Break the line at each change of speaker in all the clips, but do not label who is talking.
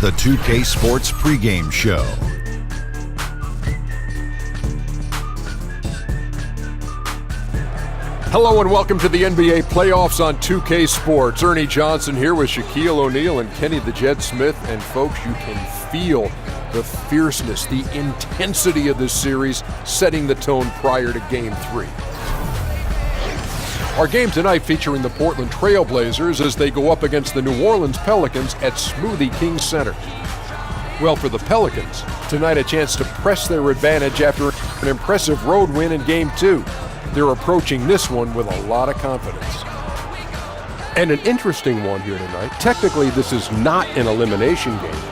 the 2K Sports Pregame Show.
Hello and welcome to the NBA playoffs on 2K Sports. Ernie Johnson here with Shaquille O'Neal and Kenny the Jet Smith. And folks, you can feel the fierceness, the intensity of this series setting the tone prior to Game 3. Our game tonight featuring the Portland Trail Blazers as they go up against the New Orleans Pelicans at Smoothie King Center. Well, for the Pelicans, tonight a chance to press their advantage after an impressive road win in Game 2. They're approaching this one with a lot of confidence. And an interesting one here tonight. Technically, this is not an elimination game.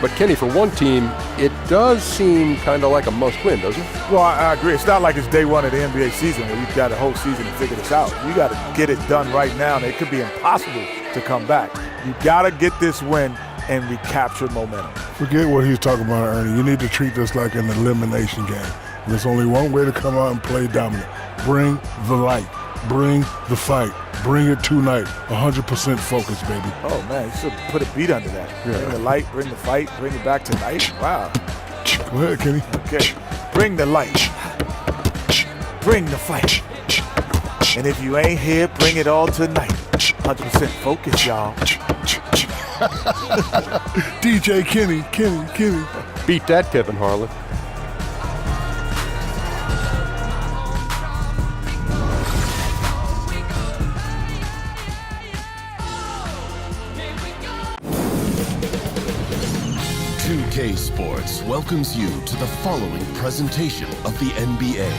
But Kenny, for one team, it does seem kind of like a must-win, doesn't it?
Well, I agree. It's not like it's day one of the NBA season where you've got a whole season to figure this out. You got to get it done right now, and it could be impossible to come back. You got to get this win and recapture momentum.
Forget what he's talking about, Ernie. You need to treat this like an elimination game. There's only one way to come out and play dominant. Bring the light. Bring the fight. Bring it tonight. 100% focus, baby.
Oh, man, you should put a beat under that. Yeah. Bring the light, bring the fight, bring it back tonight. Wow.
Go ahead, Kenny.
Okay. Bring the light. Bring the fight. And if you ain't here, bring it all tonight. 100% focus, y'all.
DJ Kenny.
Beat that, Kevin Harlan.
Sports welcomes you to the following presentation of the NBA.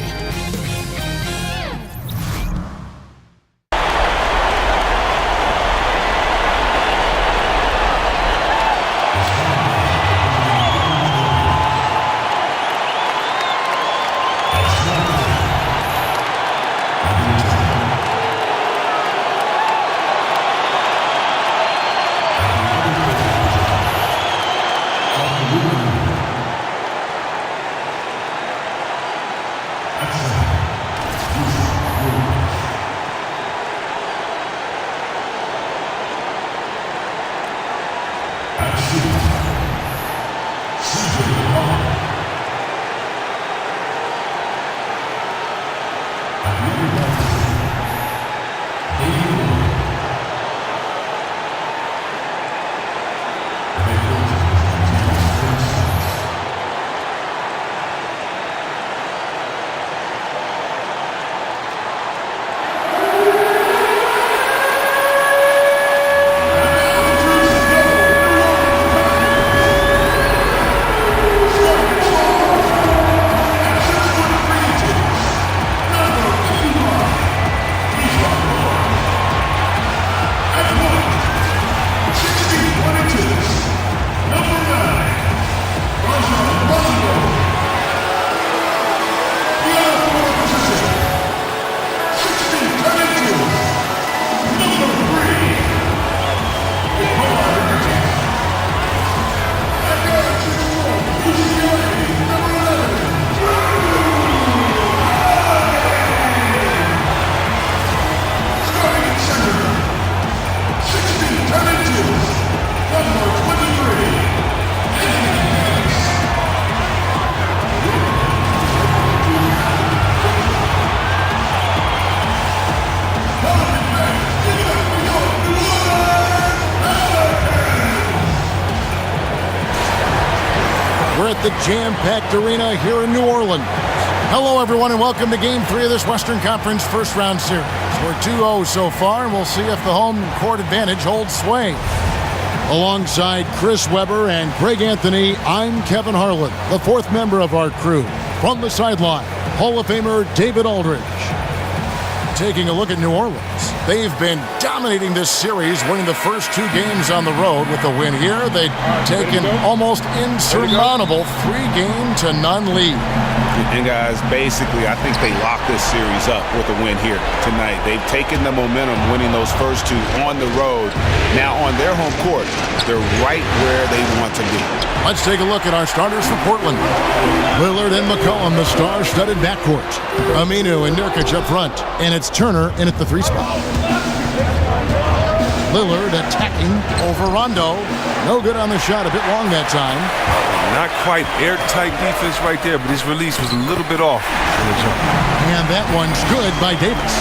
The jam-packed arena here in New Orleans. Hello, everyone, and welcome to Game 3 of this Western Conference first-round series. We're 2-0 so far, and we'll see if the home court advantage holds sway. Alongside Chris Webber and Greg Anthony, I'm Kevin Harlan, the fourth member of our crew. From the sideline, Hall of Famer David Aldridge. Taking a look at New Orleans. They've been dominating this series, winning the first two games on the road. With the win here, they've taken almost insurmountable 3-0 lead.
And guys, basically, I think they locked this series up with a win here tonight. They've taken the momentum, winning those first two on the road. Now on their home court, they're right where they want to be.
Let's take a look at our starters for Portland. Lillard and McCollum, the star-studded backcourt. Aminu and Nurkic up front. And it's Turner in at the 3 spot. Lillard attacking over Rondo. No good on the shot. A bit long that time.
Not quite airtight defense right there, but his release was a little bit off in the jump.
And that one's good by Davis.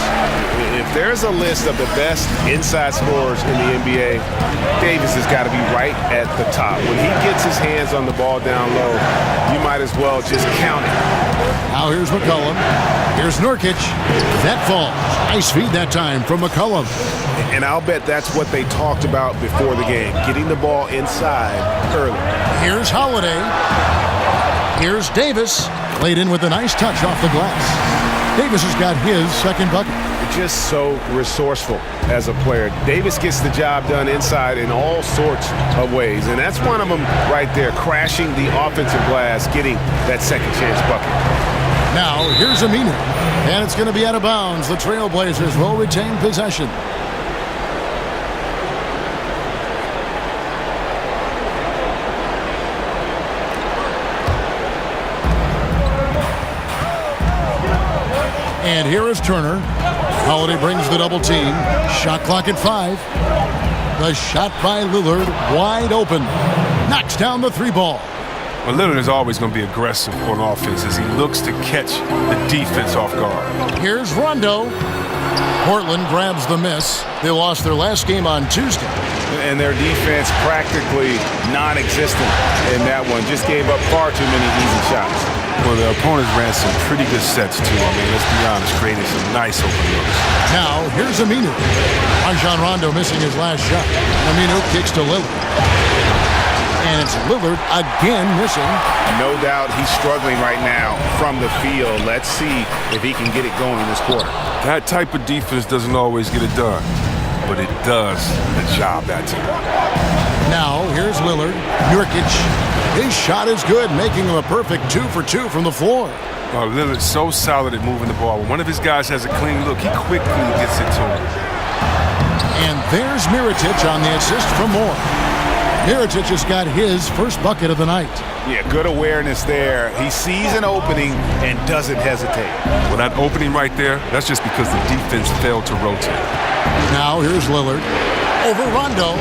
If there's a list of the best inside scorers in the NBA, Davis has got to be right at the top. When he gets his hands on the ball down low, you might as well just count it.
Now here's McCollum. Here's Nurkic. That falls. Nice feed that time from McCollum.
And I'll bet that's what they talked about before the game, getting the ball inside early.
Here's Holiday. Here's Davis. Laid in with a nice touch off the glass. Davis has got his second bucket.
Just so resourceful as a player. Davis gets the job done inside in all sorts of ways, and that's one of them right there, crashing the offensive glass, getting that second chance bucket.
Now, here's Aminu, and it's going to be out of bounds. The Trailblazers will retain possession. And here is Turner. Holiday brings the double team. Shot clock at 5. The shot by Lillard, wide open. Knocks down the three ball.
Well, Lillard is always going to be aggressive on offense as he looks to catch the defense off guard.
Here's Rondo. Portland grabs the miss. They lost their last game on Tuesday.
And their defense practically non-existent in that one. Just gave up far too many easy shots.
Well, the opponents ran some pretty good sets, too. I mean, let's be honest, creating some nice open looks.
Now, here's Aminu. Rajon Rondo missing his last shot. Aminu kicks to Lillard. And it's Lillard again missing.
No doubt he's struggling right now from the field. Let's see if he can get it going this quarter.
That type of defense doesn't always get it done, but it does the job that time.
Now, here's Lillard. Nurkic. His shot is good, making him a perfect 2 for 2 from the floor.
Oh, Lillard's so solid at moving the ball. When one of his guys has a clean look, he quickly gets it to him.
And there's Mirotic on the assist from Moore. Mirotic has got his first bucket of the night.
Yeah, good awareness there. He sees an opening and doesn't hesitate.
Well, that opening right there, that's just because the defense failed to rotate.
Now here's Lillard. Over Rondo.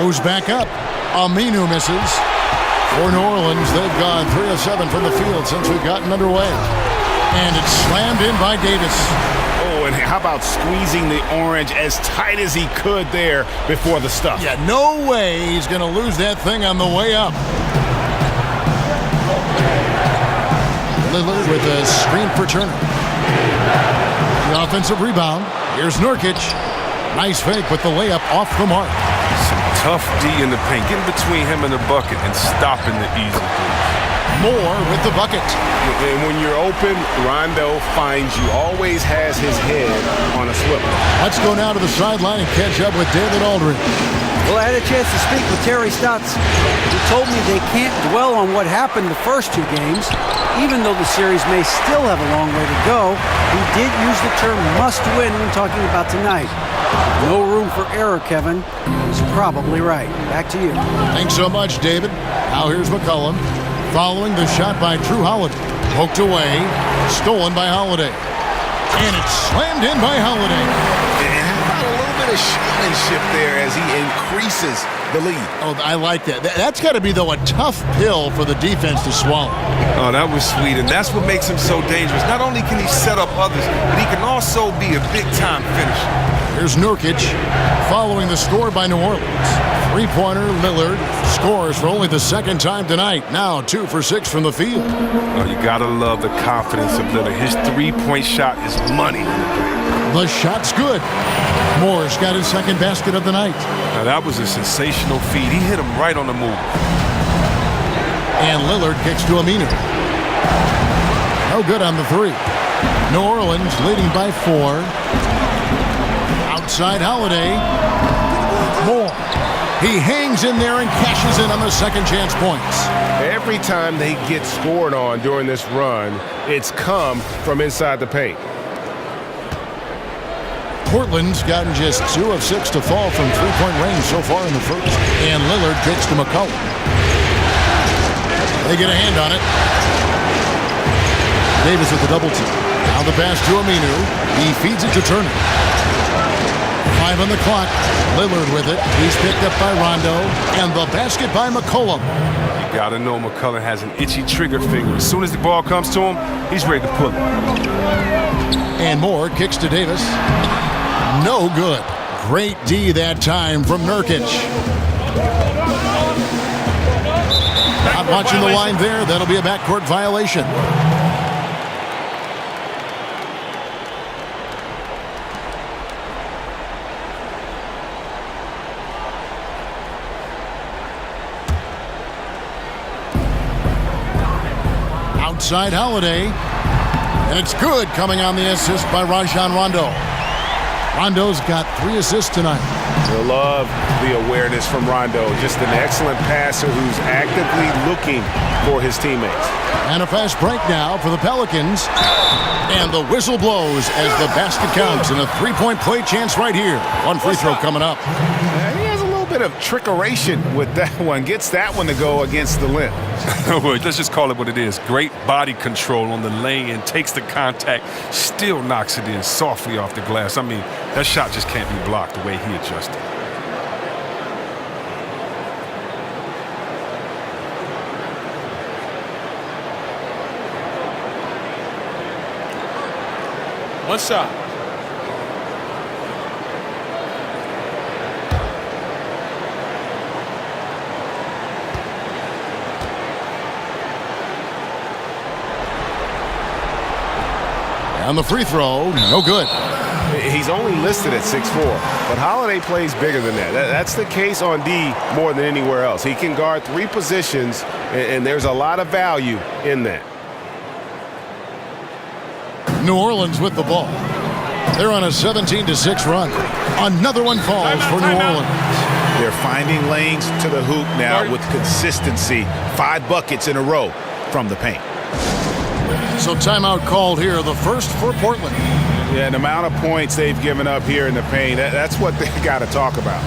Goes back up. Aminu misses. For New Orleans, they've gone 3 of 7 from the field since we've gotten underway. And it's slammed in by Davis.
Oh, and how about squeezing the orange as tight as he could there before the stuff?
Yeah, no way he's going to lose that thing on the way up. Lillard with a screen for Turner. The offensive rebound. Here's Nurkic. Nice fake with the layup off the mark.
Some tough D in the paint, getting between him and the bucket and stopping the easy three.
Moore with the bucket.
And when you're open, Rondo finds you. Always has his head on a swivel.
Let's go now to the sideline and catch up with David Aldridge.
Well, I had a chance to speak with Terry Stotts. He told me they can't dwell on what happened the first 2 games. Even though the series may still have a long way to go, he did use the term must win when talking about tonight. No room for error, Kevin. He's probably right. Back to you.
Thanks so much, David. Now here's McCollum. Following the shot by Drew Holiday. Poked away. Stolen by Holiday. And it's slammed in by Holiday.
And how about a little bit of showmanship there as he increases the lead?
Oh, I like that. That's got to be, though, a tough pill for the defense to swallow.
Oh, that was sweet, and that's what makes him so dangerous. Not only can he set up others, but he can also be a big-time finisher.
Here's Nurkic following the score by New Orleans. Three-pointer, Lillard scores for only the second time tonight. Now 2 for 6 from the field.
Oh, you got to love the confidence of Lillard. His three-point shot is money.
The shot's good. Moore's got his second basket of the night.
Now, that was a sensational feed. He hit him right on the move.
And Lillard kicks to Aminu. No good on the 3. New Orleans leading by 4. Outside Holiday. Moore. He hangs in there and cashes in on the second chance points.
Every time they get scored on during this run, it's come from inside the paint.
Portland's gotten just 2 of 6 to fall from three-point range so far in the first. And Lillard kicks to McCollum. They get a hand on it. Davis with the double team. Now the pass to Aminu. He feeds it to Turner. 5 on the clock. Lillard with it. He's picked up by Rondo. And the basket by McCollum.
You got to know McCollum has an itchy trigger finger. As soon as the ball comes to him, he's ready to pull it.
And Moore kicks to Davis. No good. Great D that time from Nurkic. Not watching the line there. That'll be a backcourt violation. Outside Holiday. And it's good, coming on the assist by Rajon Rondo. Rondo's got 3 assists tonight.
I love the awareness from Rondo. Just an excellent passer who's actively looking for his teammates.
And a fast break now for the Pelicans. And the whistle blows as the basket counts. And a 3-point play chance right here. One free throw coming up.
He has a little bit of trickeration with that one. Gets that one to go against the limb.
Let's just call it what it is. Great body control on the lay-in. Takes the contact. Still knocks it in softly off the glass. I mean, that shot just can't be blocked the way he adjusted.
One shot.
And the free throw, no good.
He's only listed at 6'4", but Holiday plays bigger than that. That's the case on D more than anywhere else. He can guard 3 positions, and there's a lot of value in that.
New Orleans with the ball. They're on a 17-6 run. Another one falls for New Orleans.
They're finding lanes to the hoop now with consistency. 5 buckets in a row from the paint.
So timeout called here, the first for Portland.
Yeah, and the amount of points they've given up here in the paint, that's what they got to talk about.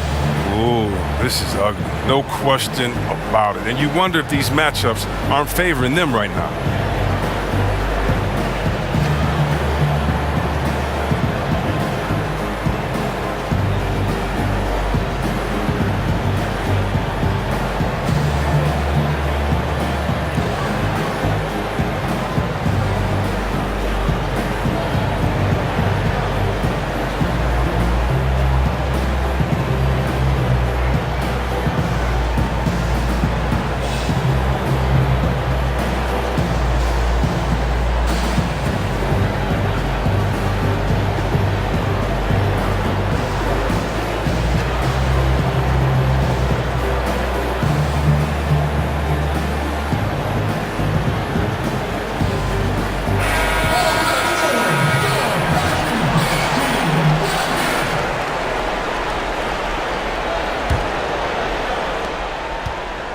Ooh, this is ugly. No question about it. And you wonder if these matchups aren't favoring them right now.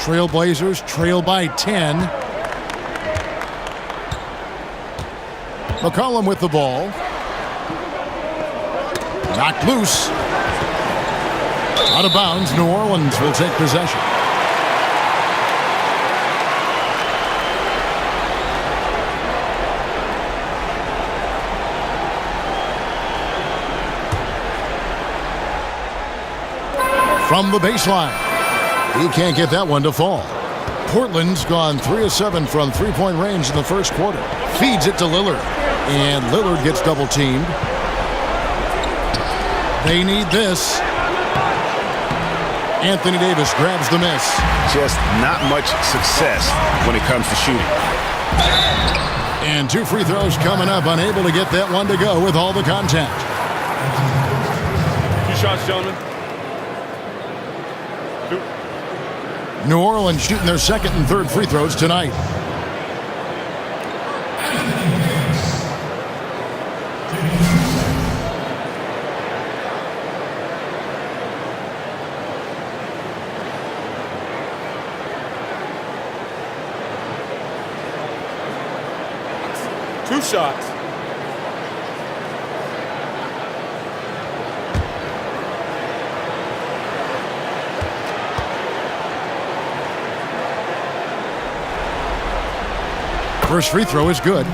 Trailblazers trail by 10. McCollum with the ball. Knocked loose. Out of bounds. New Orleans will take possession. From the baseline. He can't get that one to fall. Portland's gone 3 of 7 from 3-point range in the first quarter. Feeds it to Lillard. And Lillard gets double teamed. They need this. Anthony Davis grabs the miss.
Just not much success when it comes to shooting.
And 2 free throws coming up. Unable to get that one to go with all the contact.
2 shots, gentlemen.
New Orleans shooting their second and third free throws tonight.
Two shots.
First free throw is good.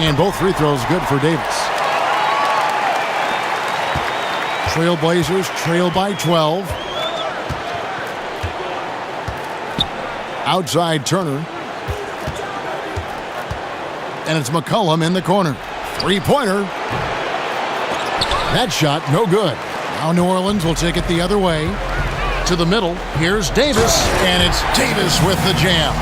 And both free throws good for Davis. Trailblazers trail by 12. Outside Turner. And it's McCollum in the corner. Three-pointer. That shot, no good. Now New Orleans will take it the other way. To the middle. Here's Davis. And it's Davis with the jam.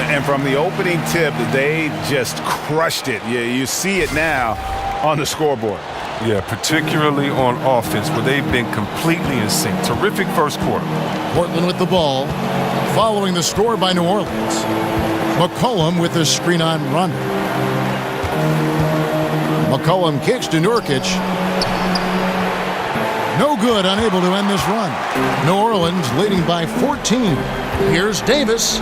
And from the opening tip, they just crushed it. You see it now on the scoreboard.
Yeah, particularly on offense, where they've been completely in sync. Terrific first quarter.
Portland with the ball. Following the score by New Orleans. McCollum with the screen on Rondo. McCollum kicks to Nurkic. No good, unable to end this run. New Orleans leading by 14. Here's Davis.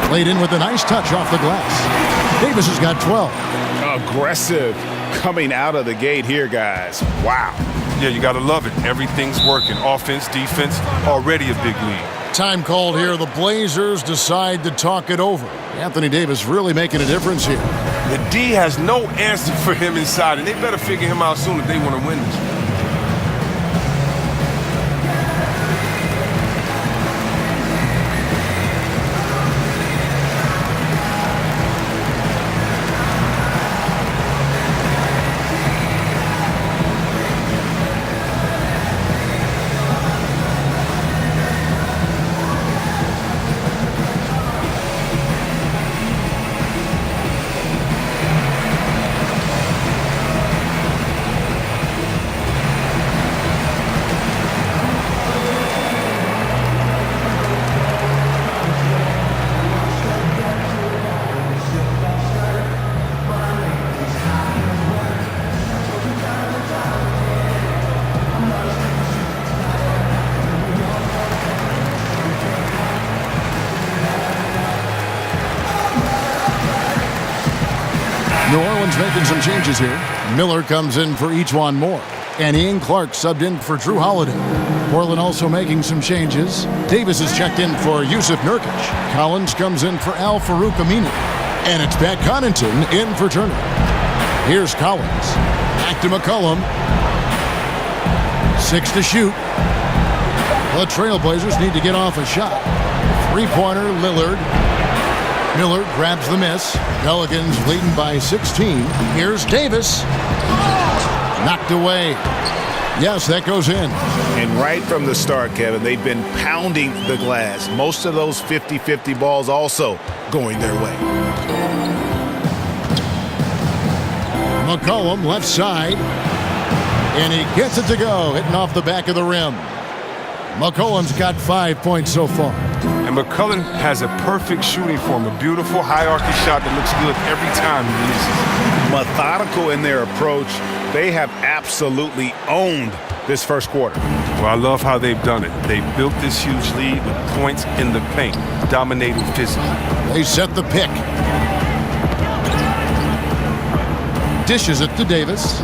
Laid in with a nice touch off the glass. Davis has got 12.
Aggressive coming out of the gate here, guys. Wow.
Yeah, you got to love it. Everything's working. Offense, defense, already a big lead.
Time called here. The Blazers decide to talk it over. Anthony Davis really making a difference here.
The D has no answer for him inside, and they better figure him out soon if they want to win this.
New Orleans making some changes here. Miller comes in for Ejuan Moore. And Ian Clark subbed in for Drew Holiday. Portland also making some changes. Davis is checked in for Yusuf Nurkic. Collins comes in for Al Farouk Amini. And it's Pat Connaughton in for Turner. Here's Collins. Back to McCollum. 6 to shoot. The Trailblazers need to get off a shot. Three-pointer, Lillard. Miller grabs the miss. Pelicans leading by 16. Here's Davis. Knocked away. Yes, that goes in.
And right from the start, Kevin, they've been pounding the glass. Most of those 50-50 balls also going their way.
McCollum left side. And he gets it to go, hitting off the back of the rim. McCollum's got 5 points so far.
And McCollum has a perfect shooting form, a beautiful high-arcing shot that looks good every time he releases.
Methodical in their approach. They have absolutely owned this first quarter.
Well, I love how they've done it. They built this huge lead with points in the paint, dominating physically.
They set the pick. Dishes it to Davis.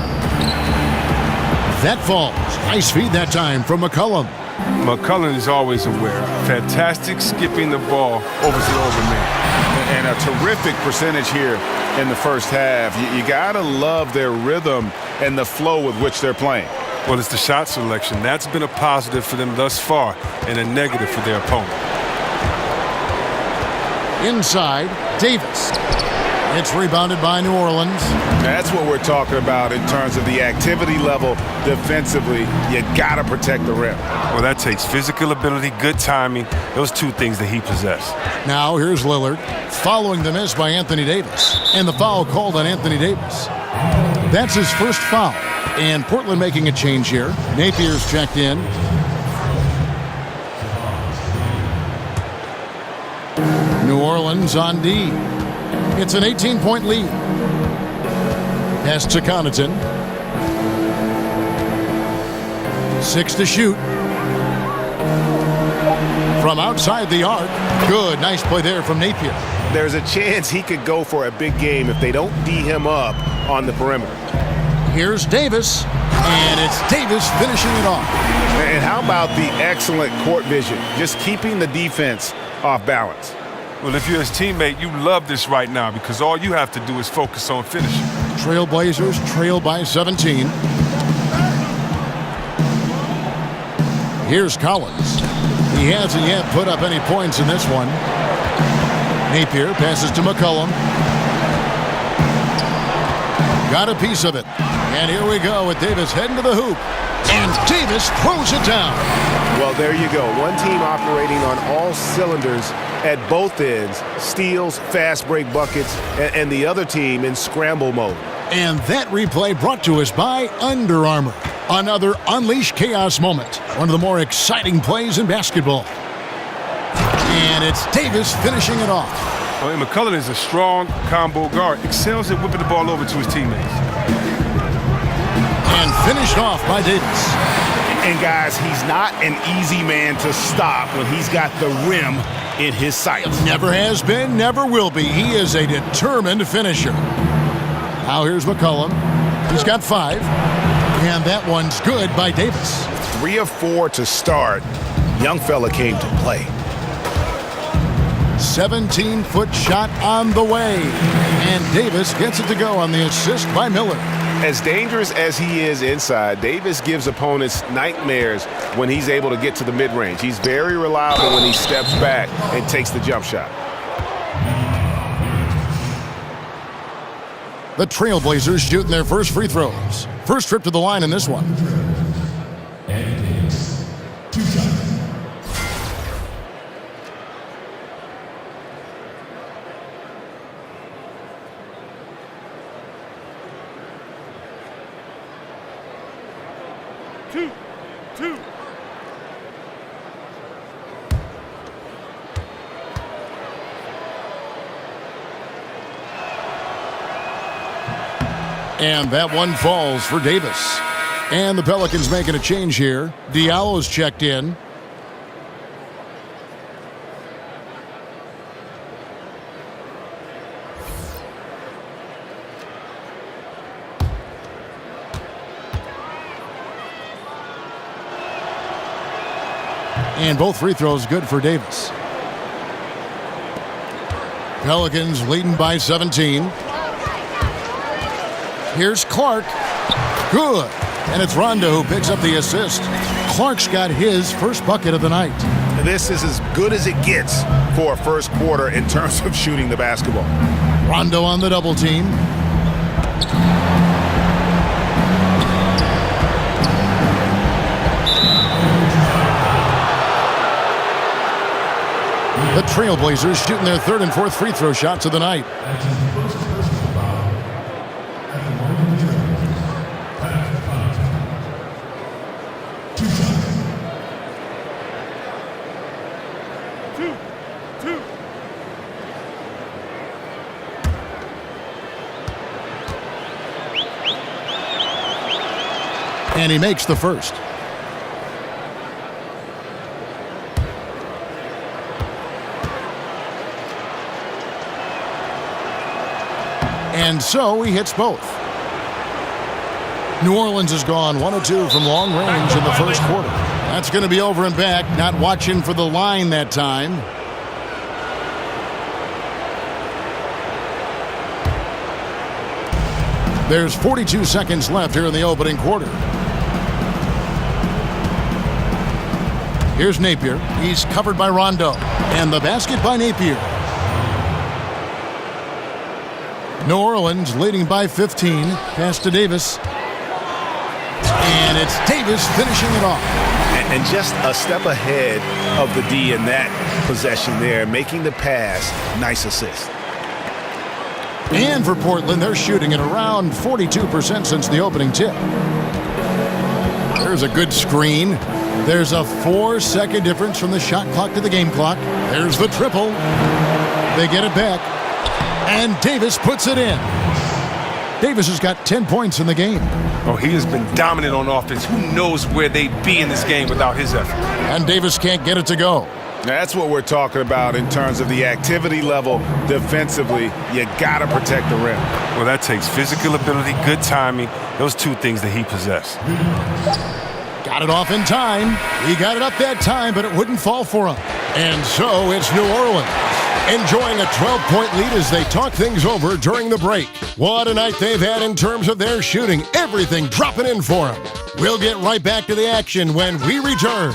That falls. Nice feed that time from McCollum.
McCollum is always aware. Fantastic skipping the ball over the over man.
And a terrific percentage here in the first half. You got to love their rhythm and the flow with which they're playing.
Well, it's the shot selection. That's been a positive for them thus far and a negative for their opponent.
Inside, Davis. It's rebounded by New Orleans.
That's what we're talking about in terms of the activity level defensively. You got to protect the rim.
Well, that takes physical ability, good timing. Those two things that he possesses.
Now here's Lillard following the miss by Anthony Davis. And the foul called on Anthony Davis. That's his first foul. And Portland making a change here. Napier's checked in. New Orleans on D. It's an 18-point lead. Pass to Connaughton. 6 to shoot. From outside the arc. Good. Nice play there from Napier.
There's a chance he could go for a big game if they don't D him up on the perimeter.
Here's Davis. And it's Davis finishing it off.
And how about the excellent court vision? Just keeping the defense off balance.
Well, if you're his teammate, you love this right now because all you have to do is focus on finishing.
Trailblazers trail by 17. Here's Collins. He hasn't yet put up any points in this one. Napier passes to McCollum. Got a piece of it. And here we go with Davis heading to the hoop. And Davis throws it down.
Well, there you go. One team operating on all cylinders at both ends. Steals, fast break buckets, and the other team in scramble mode.
And that replay brought to us by Under Armour. Another Unleash Chaos moment. One of the more exciting plays in basketball. And it's Davis finishing it off.
Well, McCollum is a strong combo guard. Excels at whipping the ball over to his teammates.
And finished off by Davis.
And guys, he's not an easy man to stop when he's got the rim in his sights.
Never has been, never will be. He is a determined finisher. Now here's McCollum. He's got 5. And that one's good by Davis.
3 of 4 to start. Young fella came to play.
17-foot shot on the way. And Davis gets it to go on the assist by Miller.
As dangerous as he is inside, Davis gives opponents nightmares when he's able to get to the mid-range. He's very reliable when he steps back and takes the jump shot.
The Trailblazers shooting their first free throws. First trip to the line in this one.
Two.
And that one falls for Davis. And the Pelicans making a change here. Diallo's checked in. And both free throws good for Davis. Pelicans leading by 17. Here's Clark. Good. And it's Rondo who picks up the assist. Clark's got his first bucket of the night.
This is as good as it gets for a first quarter in terms of shooting the basketball.
Rondo on the double team. The Trailblazers shooting their third and fourth free throw shots of the night.
Two.
And he makes the first. And so he hits both. New Orleans has gone 1 of 2 from long range in the first quarter. That's going to be over and back, not watching for the line that time. There's 42 seconds left here in the opening quarter. Here's Napier. He's covered by Rondo. And the basket by Napier. New Orleans leading by 15. Pass to Davis. And it's Davis finishing it off.
And just a step ahead of the D in that possession there, making the pass. Nice assist.
And for Portland, they're shooting at around 42% since the opening tip. There's a good screen. There's a 4-second difference from the shot clock to the game clock. There's the triple. They get it back. And Davis puts it in. Davis has got 10 points in the game.
Oh, he has been dominant on offense. Who knows where they'd be in this game without his effort?
And Davis can't get it to go.
That's what we're talking about in terms of the activity level defensively. You got to protect the rim.
Well, that takes physical ability, good timing. Those two things that he possessed.
Got it off in time. He got it up that time, but it wouldn't fall for him. And so it's New Orleans. enjoying a 12-point lead as they talk things over during the break. What a night they've had in terms of their shooting. Everything dropping in for them. We'll get right back to the action when we return.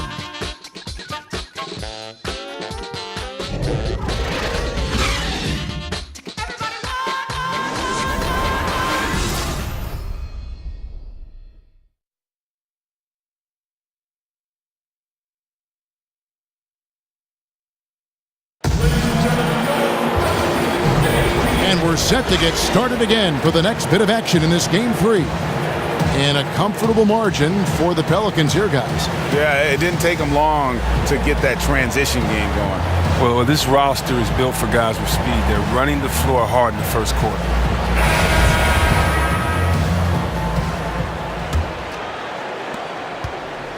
We're set to get started again for the next bit of action in this Game 3. And a comfortable margin for the Pelicans here, guys.
Yeah, it didn't take them long to get that transition game going.
Well, this roster is built for guys with speed. They're running the floor hard in the first quarter.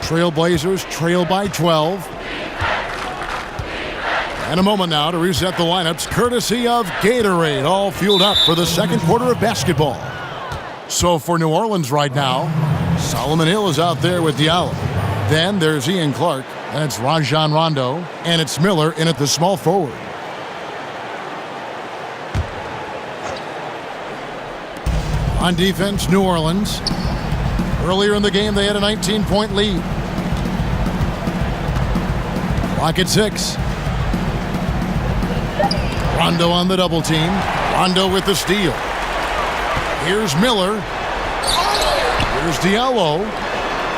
Trailblazers trail by 12. And a moment now to reset the lineups, courtesy of Gatorade, all fueled up for the second quarter of basketball. So for New Orleans right now, Solomon Hill is out there with Diallo. Then there's Ian Clark, and it's Rajon Rondo, and it's Miller in at the small forward. On defense, New Orleans. Earlier in the game, they had a 19-point lead. Clock at 6. Rondo on the double team. Rondo with the steal. Here's Miller. Here's Diallo.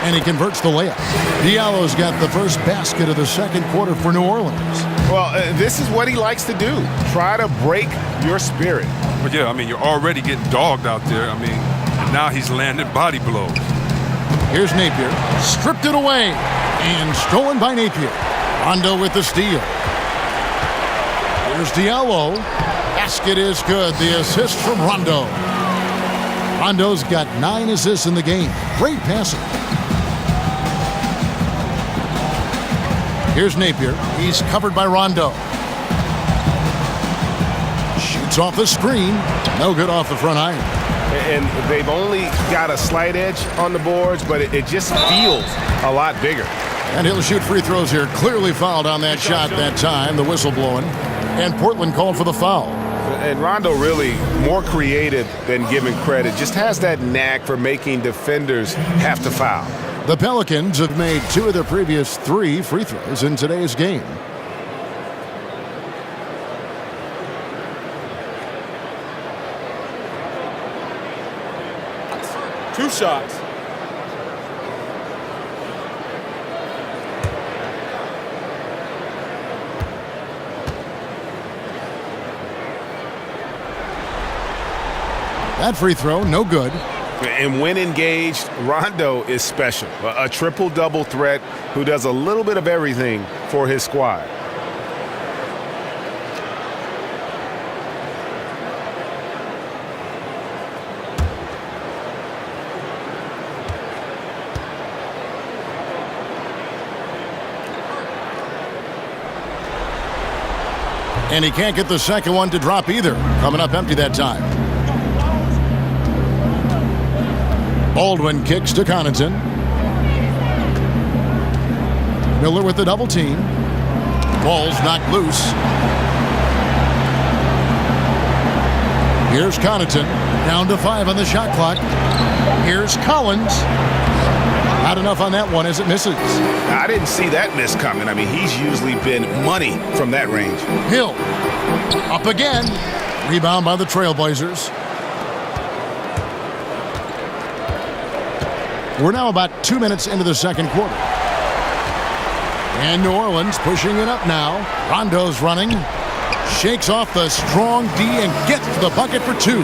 And he converts the layup. Diallo's got the first basket of the second quarter for New Orleans.
Well, this is what he likes to do. Try to break your spirit.
But yeah, I mean, you're already getting dogged out there. I mean, now he's landing body blows.
Here's Napier. Stripped it away. And stolen by Napier. Rondo with the steal. Here's Diallo. Basket is good. The assist from Rondo. Rondo's got 9 assists in the game. Great passing. Here's Napier. He's covered by Rondo. Shoots off the screen. No good off the front iron.
And they've only got a slight edge on the boards, but it just feels a lot bigger.
And he'll shoot free throws here. Clearly fouled on that shot that time. The whistle blowing. And Portland called for the foul.
And Rondo really more creative than given credit. Just has that knack for making defenders have to foul.
The Pelicans have made 2 of their previous 3 free throws in today's game.
Two shots.
That free throw, no good.
And when engaged, Rondo is special. A triple-double threat who does a little bit of everything for his squad.
And he can't get the second one to drop either. Coming up empty that time. Baldwin kicks to Connaughton. Miller with the double team. Ball's knocked loose. Here's Connaughton. Down to 5 on the shot clock. Here's Collins. Not enough on that one as it misses.
I didn't see that miss coming. I mean, he's usually been money from that range.
Hill. Up again. Rebound by the Trailblazers. We're now about 2 minutes into the second quarter. And New Orleans pushing it up now. Rondo's running. Shakes off the strong D and gets the bucket for 2.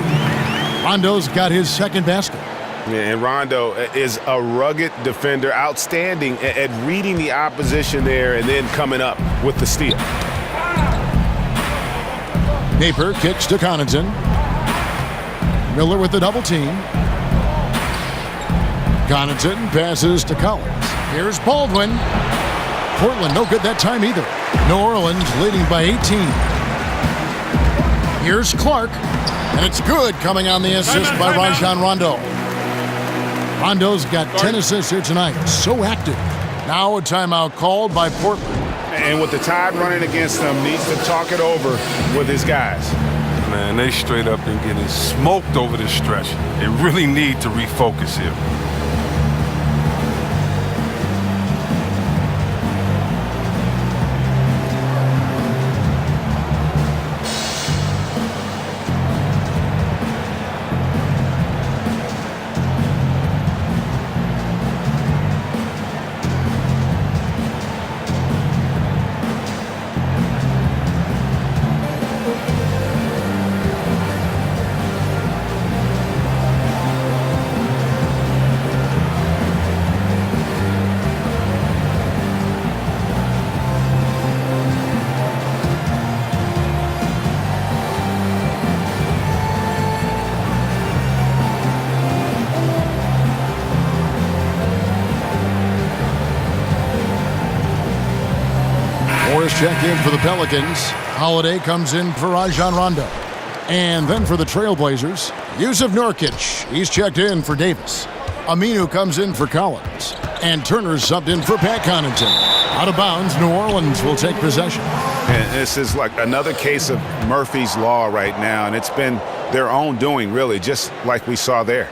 Rondo's got his second basket.
Yeah, and Rondo is a rugged defender, outstanding at reading the opposition there and then coming up with the steal.
Napier kicks to Connaughton. Miller with the double team. Connaughton passes to Collins. Here's Baldwin. Portland no good that time either. New Orleans leading by 18. Here's Clark. And it's good coming on the assist by Rajon Rondo. Rondo's got 10 assists here tonight. So active. Now a timeout called by Portland.
And with the tide running against them, needs to talk it over with his guys.
Man, they straight up been getting smoked over this stretch. They really need to refocus here.
Check in for the Pelicans. Holiday comes in for Rajon Rondo. And then for the Trailblazers, Yusuf Nurkic. He's checked in for Davis. Aminu comes in for Collins. And Turner's subbed in for Pat Connaughton. Out of bounds, New Orleans will take possession.
And this is like another case of Murphy's Law right now, and it's been their own doing, really, just like we saw there.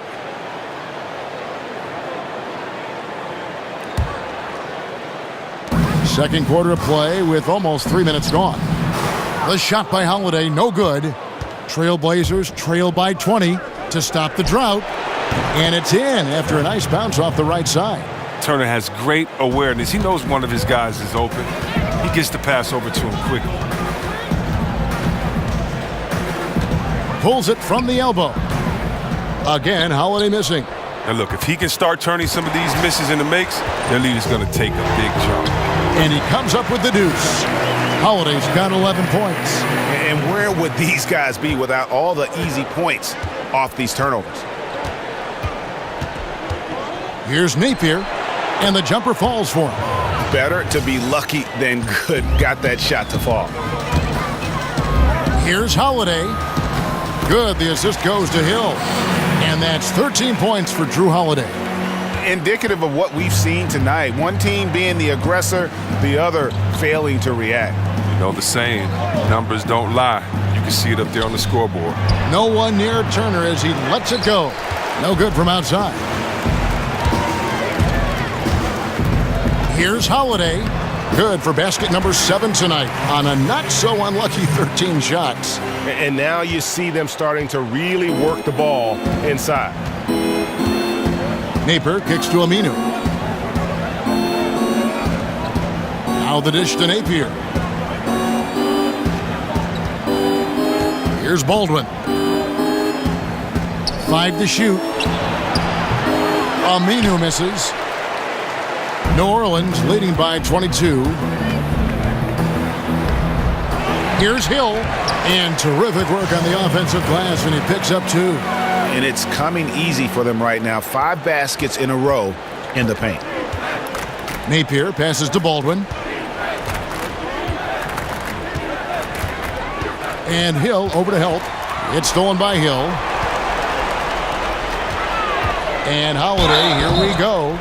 Second quarter of play with almost 3 minutes gone. The shot by Holiday, no good. Trailblazers trail by 20 to stop the drought. And it's in after a nice bounce off the right side.
Turner has great awareness. He knows one of his guys is open. He gets the pass over to him quickly.
Pulls it from the elbow. Again, Holiday missing.
And look, if he can start turning some of these misses into makes, their lead is going to take a big jump.
And he comes up with the deuce. Holiday's got 11 points.
And where would these guys be without all the easy points off these turnovers?
Here's Napier, and the jumper falls for him.
Better to be lucky than good. Got that shot to fall.
Here's Holiday. Good, the assist goes to Hill. And that's 13 points for Drew Holiday.
Indicative of what we've seen tonight. One team being the aggressor, the other failing to react.
You know the saying, numbers don't lie. You can see it up there on the scoreboard.
No one near Turner as he lets it go. No good from outside. Here's Holiday. Good for basket number 7 tonight on a not-so-unlucky 13 shots.
And now you see them starting to really work the ball inside.
Napier kicks to Aminu. Now the dish to Napier. Here's Baldwin. 5 to shoot. Aminu misses. New Orleans leading by 22. Here's Hill. And terrific work on the offensive glass, and he picks up 2.
And it's coming easy for them right now. 5 baskets in a row in the paint.
Napier passes to Baldwin. And Hill over to help. It's stolen by Hill. And Holiday, here we go.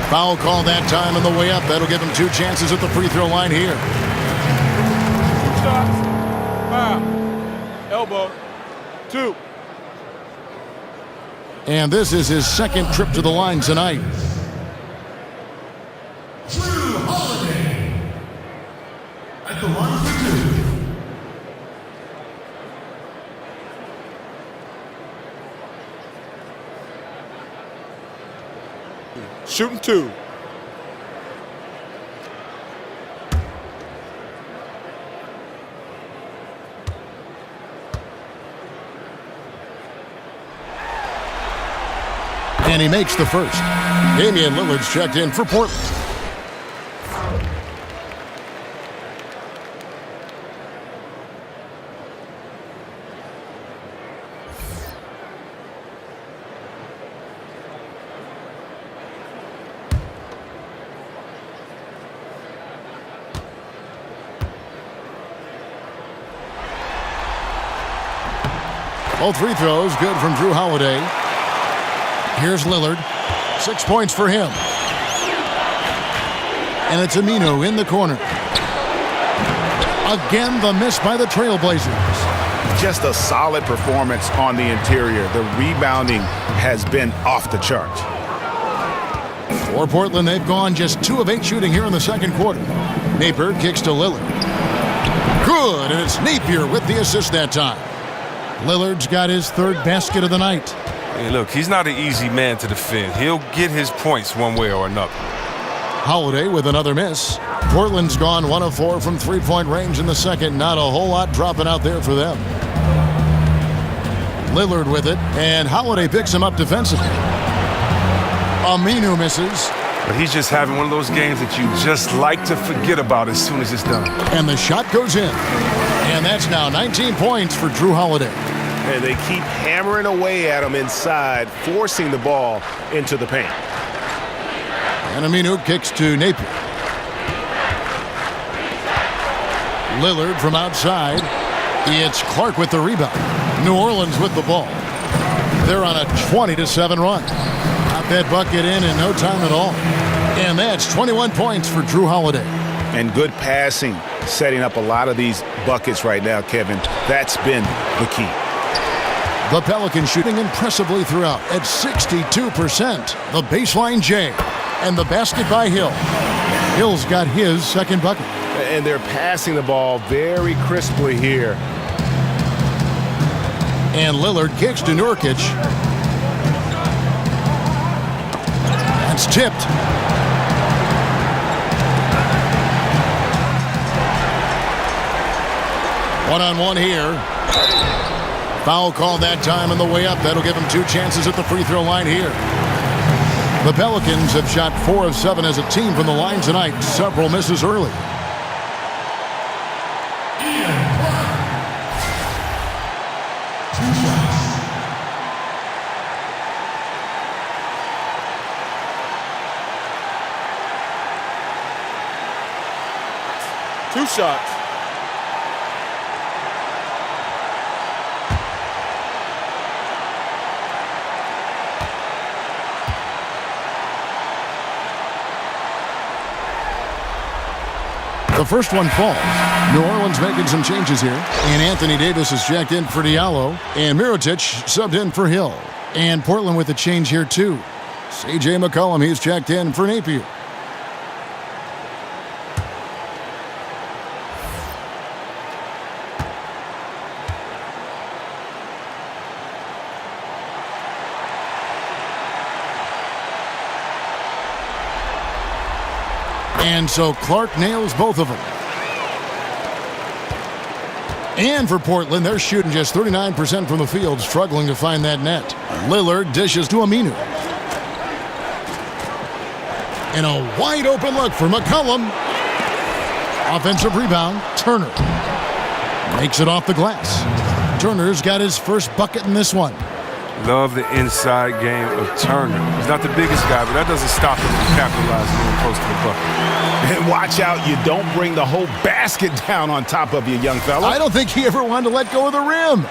Foul call that time on the way up. That'll give him 2 chances at the free throw line here.
2 shots. Foul. Elbow. 2.
And this is his second trip to the line tonight.
Drew Holiday at the line for 2.
Shooting 2.
And he makes the first. Damian Lillard's checked in for Portland. Both free throws good from Drew Holiday. Here's Lillard. 6 points for him. And it's Aminu in the corner. Again, the miss by the Trailblazers.
Just a solid performance on the interior. The rebounding has been off the charts.
For Portland, they've gone just 2 of 8 shooting here in the second quarter. Napier kicks to Lillard. Good, and it's Napier with the assist that time. Lillard's got his 3rd basket of the night.
Hey, look, he's not an easy man to defend. He'll get his points one way or another.
Holiday with another miss. Portland's gone 1 of 4 from three-point range in the second. Not a whole lot dropping out there for them. Lillard with it, and Holiday picks him up defensively. Aminu misses.
But he's just having one of those games that you just like to forget about as soon as it's done.
And the shot goes in. And that's now 19 points for Drew Holiday.
And they keep hammering away at him inside, forcing the ball into the paint.
And Aminu kicks to Napier. Lillard from outside. It's Clark with the rebound. New Orleans with the ball. They're on a 20-7 run. Got that bucket in no time at all. And that's 21 points for Drew Holiday.
And good passing, setting up a lot of these buckets right now, Kevin. That's been the key.
The Pelicans shooting impressively throughout at 62%. The baseline J. And the basket by Hill. Hill's got his 2nd bucket.
And they're passing the ball very crisply here.
And Lillard kicks to Nurkic. That's tipped. One-on-one here. Foul called that time on the way up. That'll give him 2 chances at the free throw line here. The Pelicans have shot 4 of 7 as a team from the line tonight. Several misses early.
Two shots.
The first one falls. New Orleans making some changes here. And Anthony Davis is checked in for Diallo. And Mirotic subbed in for Hill. And Portland with a change here too. C.J. McCollum, he's checked in for Napier. And so Clark nails both of them. And for Portland, they're shooting just 39% from the field, struggling to find that net. Lillard dishes to Aminu. And a wide open look for McCollum. Offensive rebound, Turner. Makes it off the glass. Turner's got his first bucket in this one.
Love the inside game of Turner. He's not the biggest guy, but that doesn't stop him from capitalizing when close to the bucket.
And watch out, you don't bring the whole basket down on top of you, young fella.
I don't think he ever wanted to let go of the rim.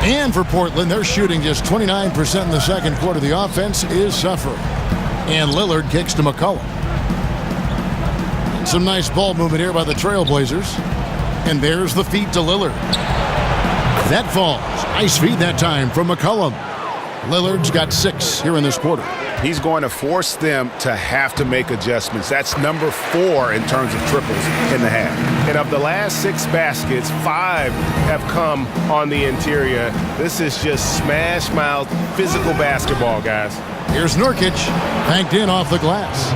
And for Portland, they're shooting just 29% in the second quarter. The offense is suffering. And Lillard kicks to McCollum. And some nice ball movement here by the Trailblazers. And there's the feed to Lillard. That falls. Nice feed that time from McCollum. Lillard's got 6 here in this quarter.
He's going to force them to have to make adjustments. That's number 4 in terms of triples in the half.
And of the last 6 baskets, 5 have come on the interior. This is just smash mouth physical basketball, guys.
Here's Nurkic, banked in off the glass.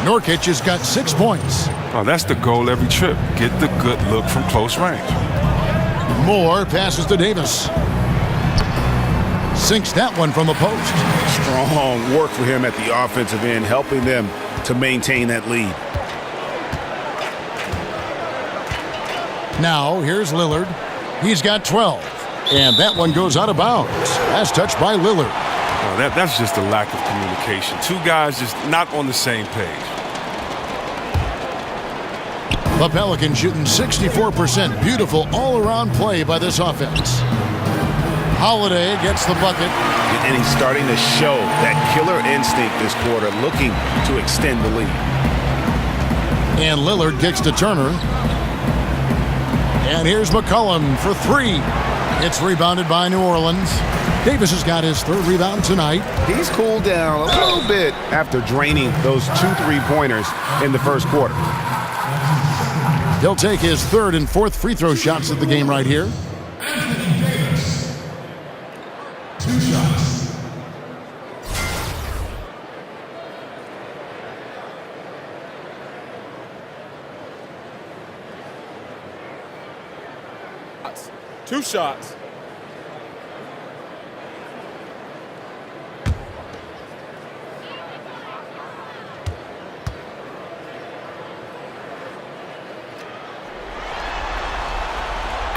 Nurkic has got 6 points.
Oh, that's the goal every trip. Get the good look from close range.
Moore passes to Davis. Sinks that one from the post.
Strong work for him at the offensive end, helping them to maintain that lead.
Now, here's Lillard. He's got 12. And that one goes out of bounds. That's touched by Lillard.
Oh, that's just a lack of communication. 2 guys just not on the same page.
The Pelicans shooting 64%. Beautiful all-around play by this offense. Holiday gets the bucket.
And he's starting to show that killer instinct this quarter, looking to extend the lead.
And Lillard kicks to Turner. And here's McCollum for three. It's rebounded by New Orleans. Davis has got his third rebound tonight.
He's cooled down a little bit after draining those 2 3-pointers in the first quarter.
He'll take his third and fourth free throw shots of the game right here.
2 shots.
Two shots.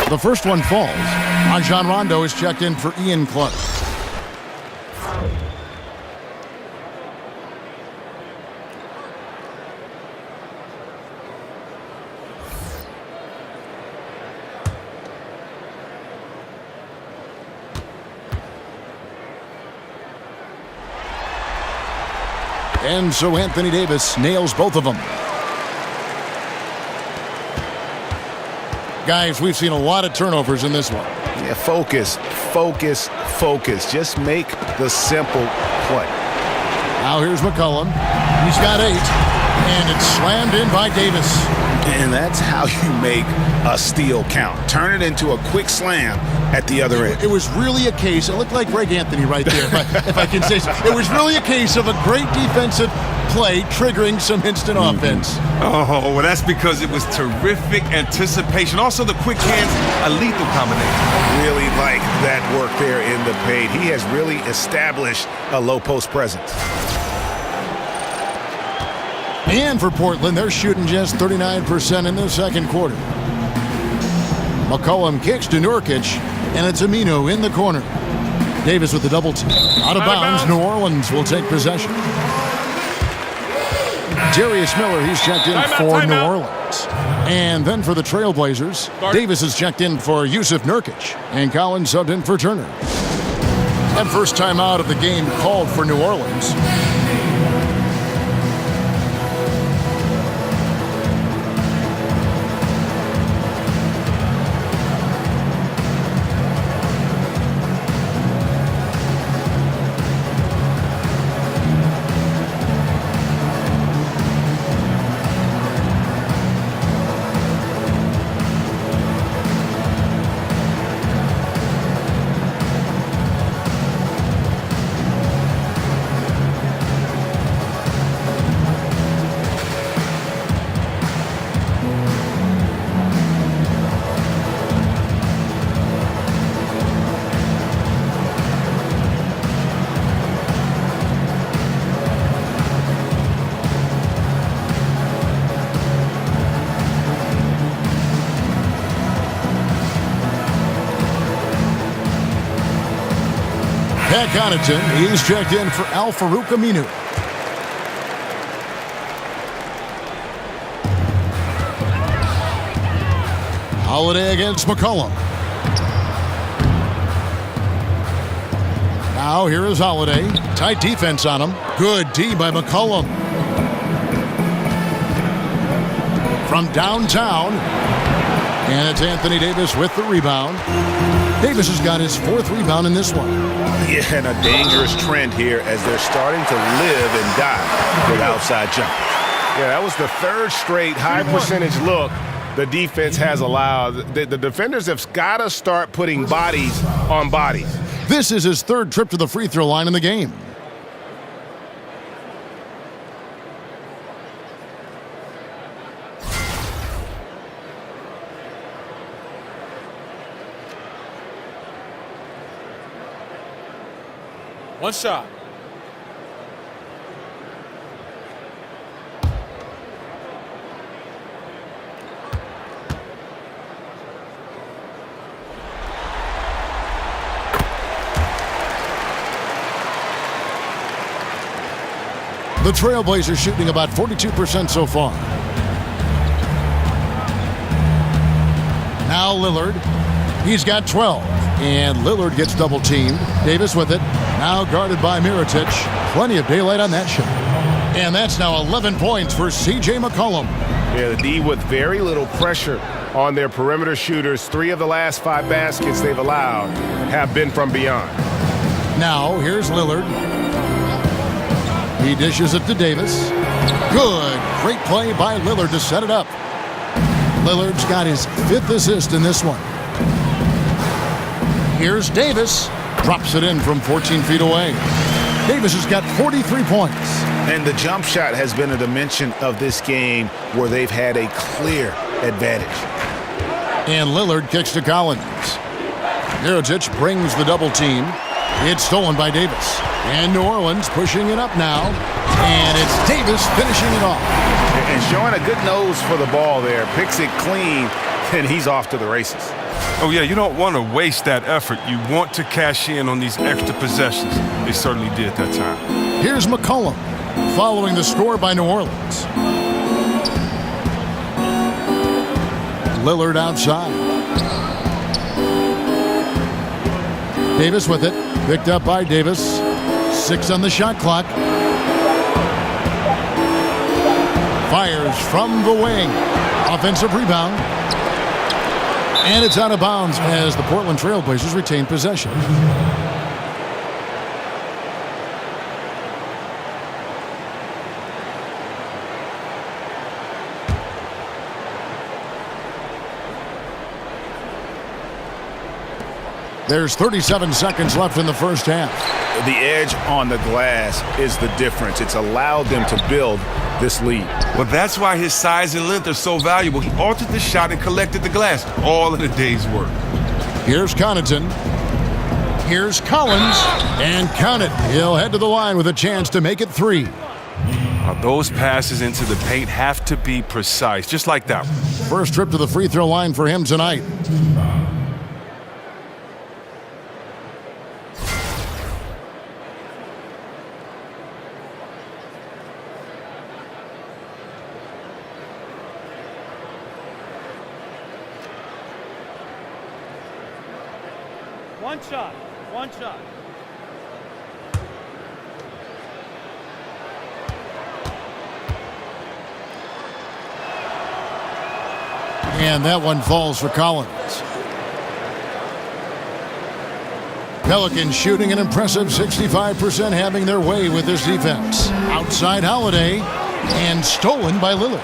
The first one falls. Rajon Rondo is checked in for Ian Clark. And so Anthony Davis nails both of them. Guys, we've seen a lot of turnovers in this one.
Yeah, focus. Just make the simple play.
Now here's McCollum. He's got 8. And it's slammed in by Davis.
And that's how you make a steal count. Turn it into a quick slam at the other end.
It was really a case, it looked like Greg Anthony right there, if I can say so. It was really a case of a great defensive play triggering some instant offense.
Oh, well, that's because it was terrific anticipation. Also, the quick hands, a lethal combination.
Really like that work there in the paint. He has really established a low post presence.
And for Portland, they're shooting just 39% in the second quarter. McCollum kicks to Nurkic, and it's Aminu in the corner. Davis with the double team. Out of bounds, New Orleans will take possession. Darius Miller, he's checked in for New Orleans. And then for the Trailblazers, Davis is checked in for Yusuf Nurkic, and Collins subbed in for Turner. And first time out of the game called for New Orleans. Pat Connaughton, he's checked in for Al-Farouq Aminu. Holiday against McCollum. Now here is Holiday. Tight defense on him. Good D by McCollum. From downtown. And it's Anthony Davis with the rebound. Davis has got his 4th rebound in this one.
Yeah, and a dangerous trend here as they're starting to live and die with outside jumpers.
Yeah, that was the 3rd straight high percentage look the defense has allowed. The defenders have got to start putting bodies on bodies.
This is his 3rd trip to the free throw line in the game.
One shot.
The Trailblazers shooting about 42% so far. Now Lillard. He's got 12. And Lillard gets double teamed. Davis with it. Now guarded by Mirotic. Plenty of daylight on that shot. And that's now 11 points for C.J. McCollum.
Yeah, the D with very little pressure on their perimeter shooters. 3 of the last 5 baskets they've allowed have been from beyond.
Now, here's Lillard. He dishes it to Davis. Good. Great play by Lillard to set it up. Lillard's got his 5th assist in this one. Here's Davis. Drops it in from 14 feet away. Davis has got 43 points.
And the jump shot has been a dimension of this game where they've had a clear advantage.
And Lillard kicks to Collins. Mirotic brings the double team. It's stolen by Davis. And New Orleans pushing it up now. And it's Davis finishing it off.
And showing a good nose for the ball there. Picks it clean, and he's off to the races.
Oh, yeah, you don't want to waste that effort. You want to cash in on these extra possessions. They certainly did that time.
Here's McCollum following the score by New Orleans. Lillard outside. Davis with it. Picked up by Davis. 6 on the shot clock. Fires from the wing. Offensive rebound. And it's out of bounds as the Portland Trail Blazers retain possession. There's 37 seconds left in the first half.
The edge on the glass is the difference. It's allowed them to build this lead.
Well, that's why his size and length are so valuable. He altered the shot and collected the glass. All in a day's work.
Here's Connaughton. Here's Collins. And count it. He'll head to the line with a chance to make it 3.
Those passes into the paint have to be precise, just like that one.
First trip to the free throw line for him tonight.
One shot.
And that one falls for Collins. Pelicans shooting an impressive 65%, having their way with this defense. Outside Holiday, and stolen by Lillard.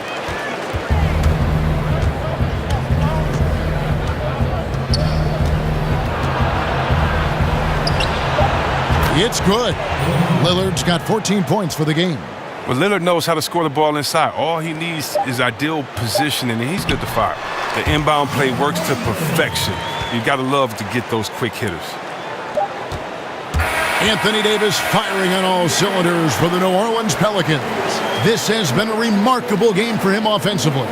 It's good. Lillard's got 14 points for the game.
Well, Lillard knows how to score the ball inside. All he needs is ideal positioning, and he's good to fire. The inbound play works to perfection. You got to love to get those quick hitters.
Anthony Davis firing on all cylinders for the New Orleans Pelicans. This has been a remarkable game for him offensively.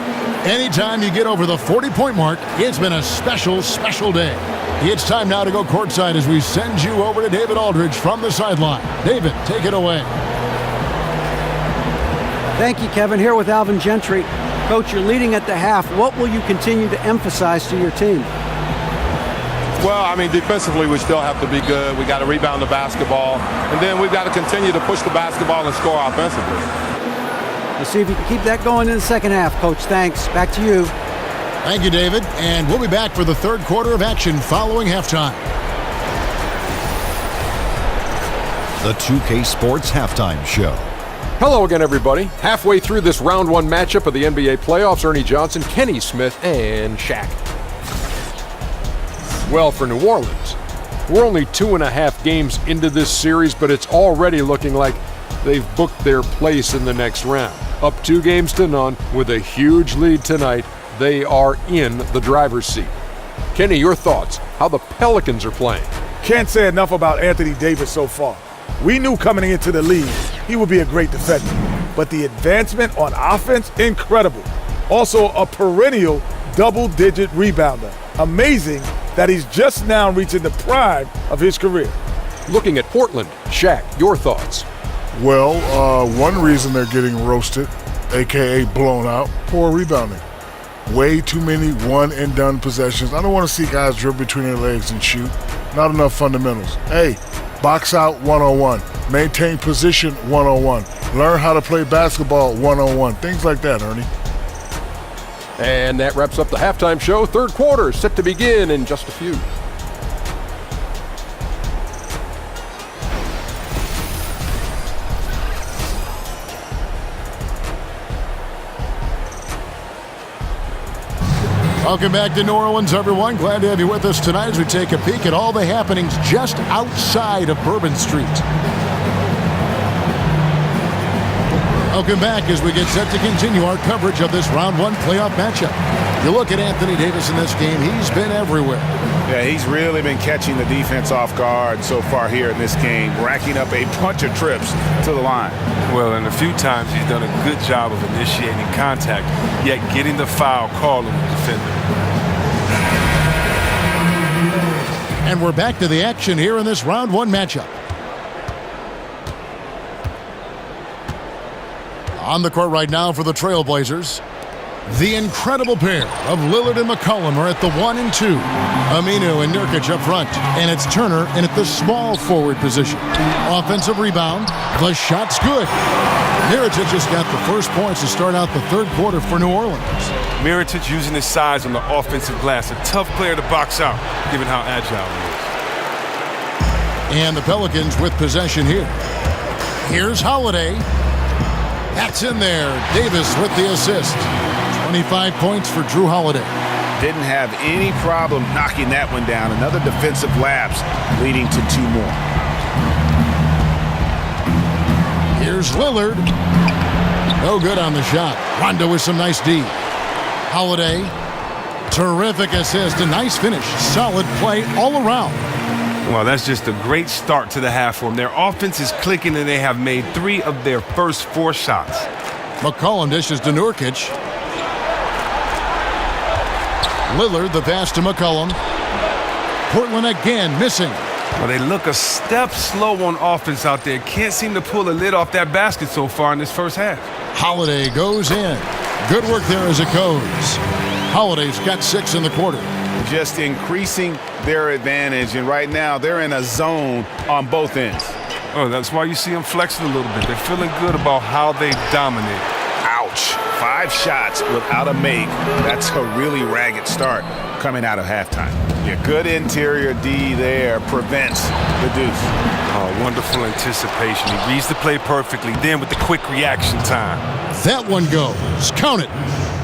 Anytime you get over the 40-point mark, it's been a special, special day. It's time now to go courtside as we send you over to David Aldridge from the sideline. David, take it away.
Thank you, Kevin. Here with Alvin Gentry. Coach, you're leading at the half. What will you continue to emphasize to your team?
Well, I mean, defensively, we still have to be good. We got to rebound the basketball. And then we've got to continue to push the basketball and score offensively.
We'll see if you can keep that going in the second half, Coach. Thanks. Back to you.
Thank you, David. And we'll be back for the third quarter of action following halftime.
The 2K Sports Halftime Show.
Hello again, everybody. Halfway through this round one matchup of the NBA playoffs, Ernie Johnson, Kenny Smith, and Shaq. Well, for New Orleans, we're only 2.5 games into this series, but it's already looking like they've booked their place in the next round. Up 2-0 with a huge lead tonight. They are in the driver's seat. Kenny, your thoughts, how the Pelicans are playing?
Can't say enough about Anthony Davis so far. We knew coming into the league he would be a great defender, but the advancement on offense, incredible. Also a perennial double-digit rebounder. Amazing that he's just now reaching the prime of his career.
Looking at Portland, Shaq, your thoughts?
Well, one reason they're getting roasted, a.k.a. blown out, poor rebounding. Way too many one-and-done possessions. I don't want to see guys dribble between their legs and shoot. Not enough fundamentals. Hey, box out 101. Maintain position 101. Learn how to play basketball 101. Things like that, Ernie.
And that wraps up the halftime show. Third quarter set to begin in just a few.
Welcome back to New Orleans, everyone. Glad to have you with us tonight as we take a peek at all the happenings just outside of Bourbon Street. Welcome back as we get set to continue our coverage of this round one playoff matchup. You look at Anthony Davis in this game, he's been everywhere.
Yeah, he's really been catching the defense off guard so far here in this game, racking up a bunch of trips to the line.
Well, and a few times he's done a good job of initiating contact, yet getting the foul call on the defender.
And we're back to the action here in this round one matchup. On the court right now for the Trailblazers, the incredible pair of Lillard and McCollum are at the 1 and 2. Aminu and Nurkic up front, and it's Turner in at the small forward position. Offensive rebound, the shot's good. Mirotic just got the first points to start out the third quarter for New Orleans.
Mirotic using his size on the offensive glass, a tough player to box out, given how agile he is.
And the Pelicans with possession here. Here's Holiday. That's in there. Davis with the assist. 25 points for Drew Holiday.
Didn't have any problem knocking that one down. Another defensive lapse leading to 2 more.
Here's Lillard. No good on the shot. Rondo with some nice D. Holiday. Terrific assist. A nice finish. Solid play all around.
Well, that's just a great start to the half for them. Their offense is clicking, and they have made 3 of their first 4 shots.
McCollum dishes to Nurkic. Lillard, the pass to McCollum. Portland again missing.
Well, they look a step slow on offense out there. Can't seem to pull the lid off that basket so far in this first half.
Holiday goes in. Good work there as it goes. Holiday's got 6 in the quarter.
Just increasing their advantage, and right now they're in a zone on both ends.
Oh, that's why you see them flexing a little bit. They're feeling good about how they dominate.
Ouch. 5 shots without a make. That's a really ragged start coming out of halftime. Yeah, good interior D there prevents the deuce.
Oh, wonderful anticipation. He reads the play perfectly. Then with the quick reaction time.
That one goes. Count it.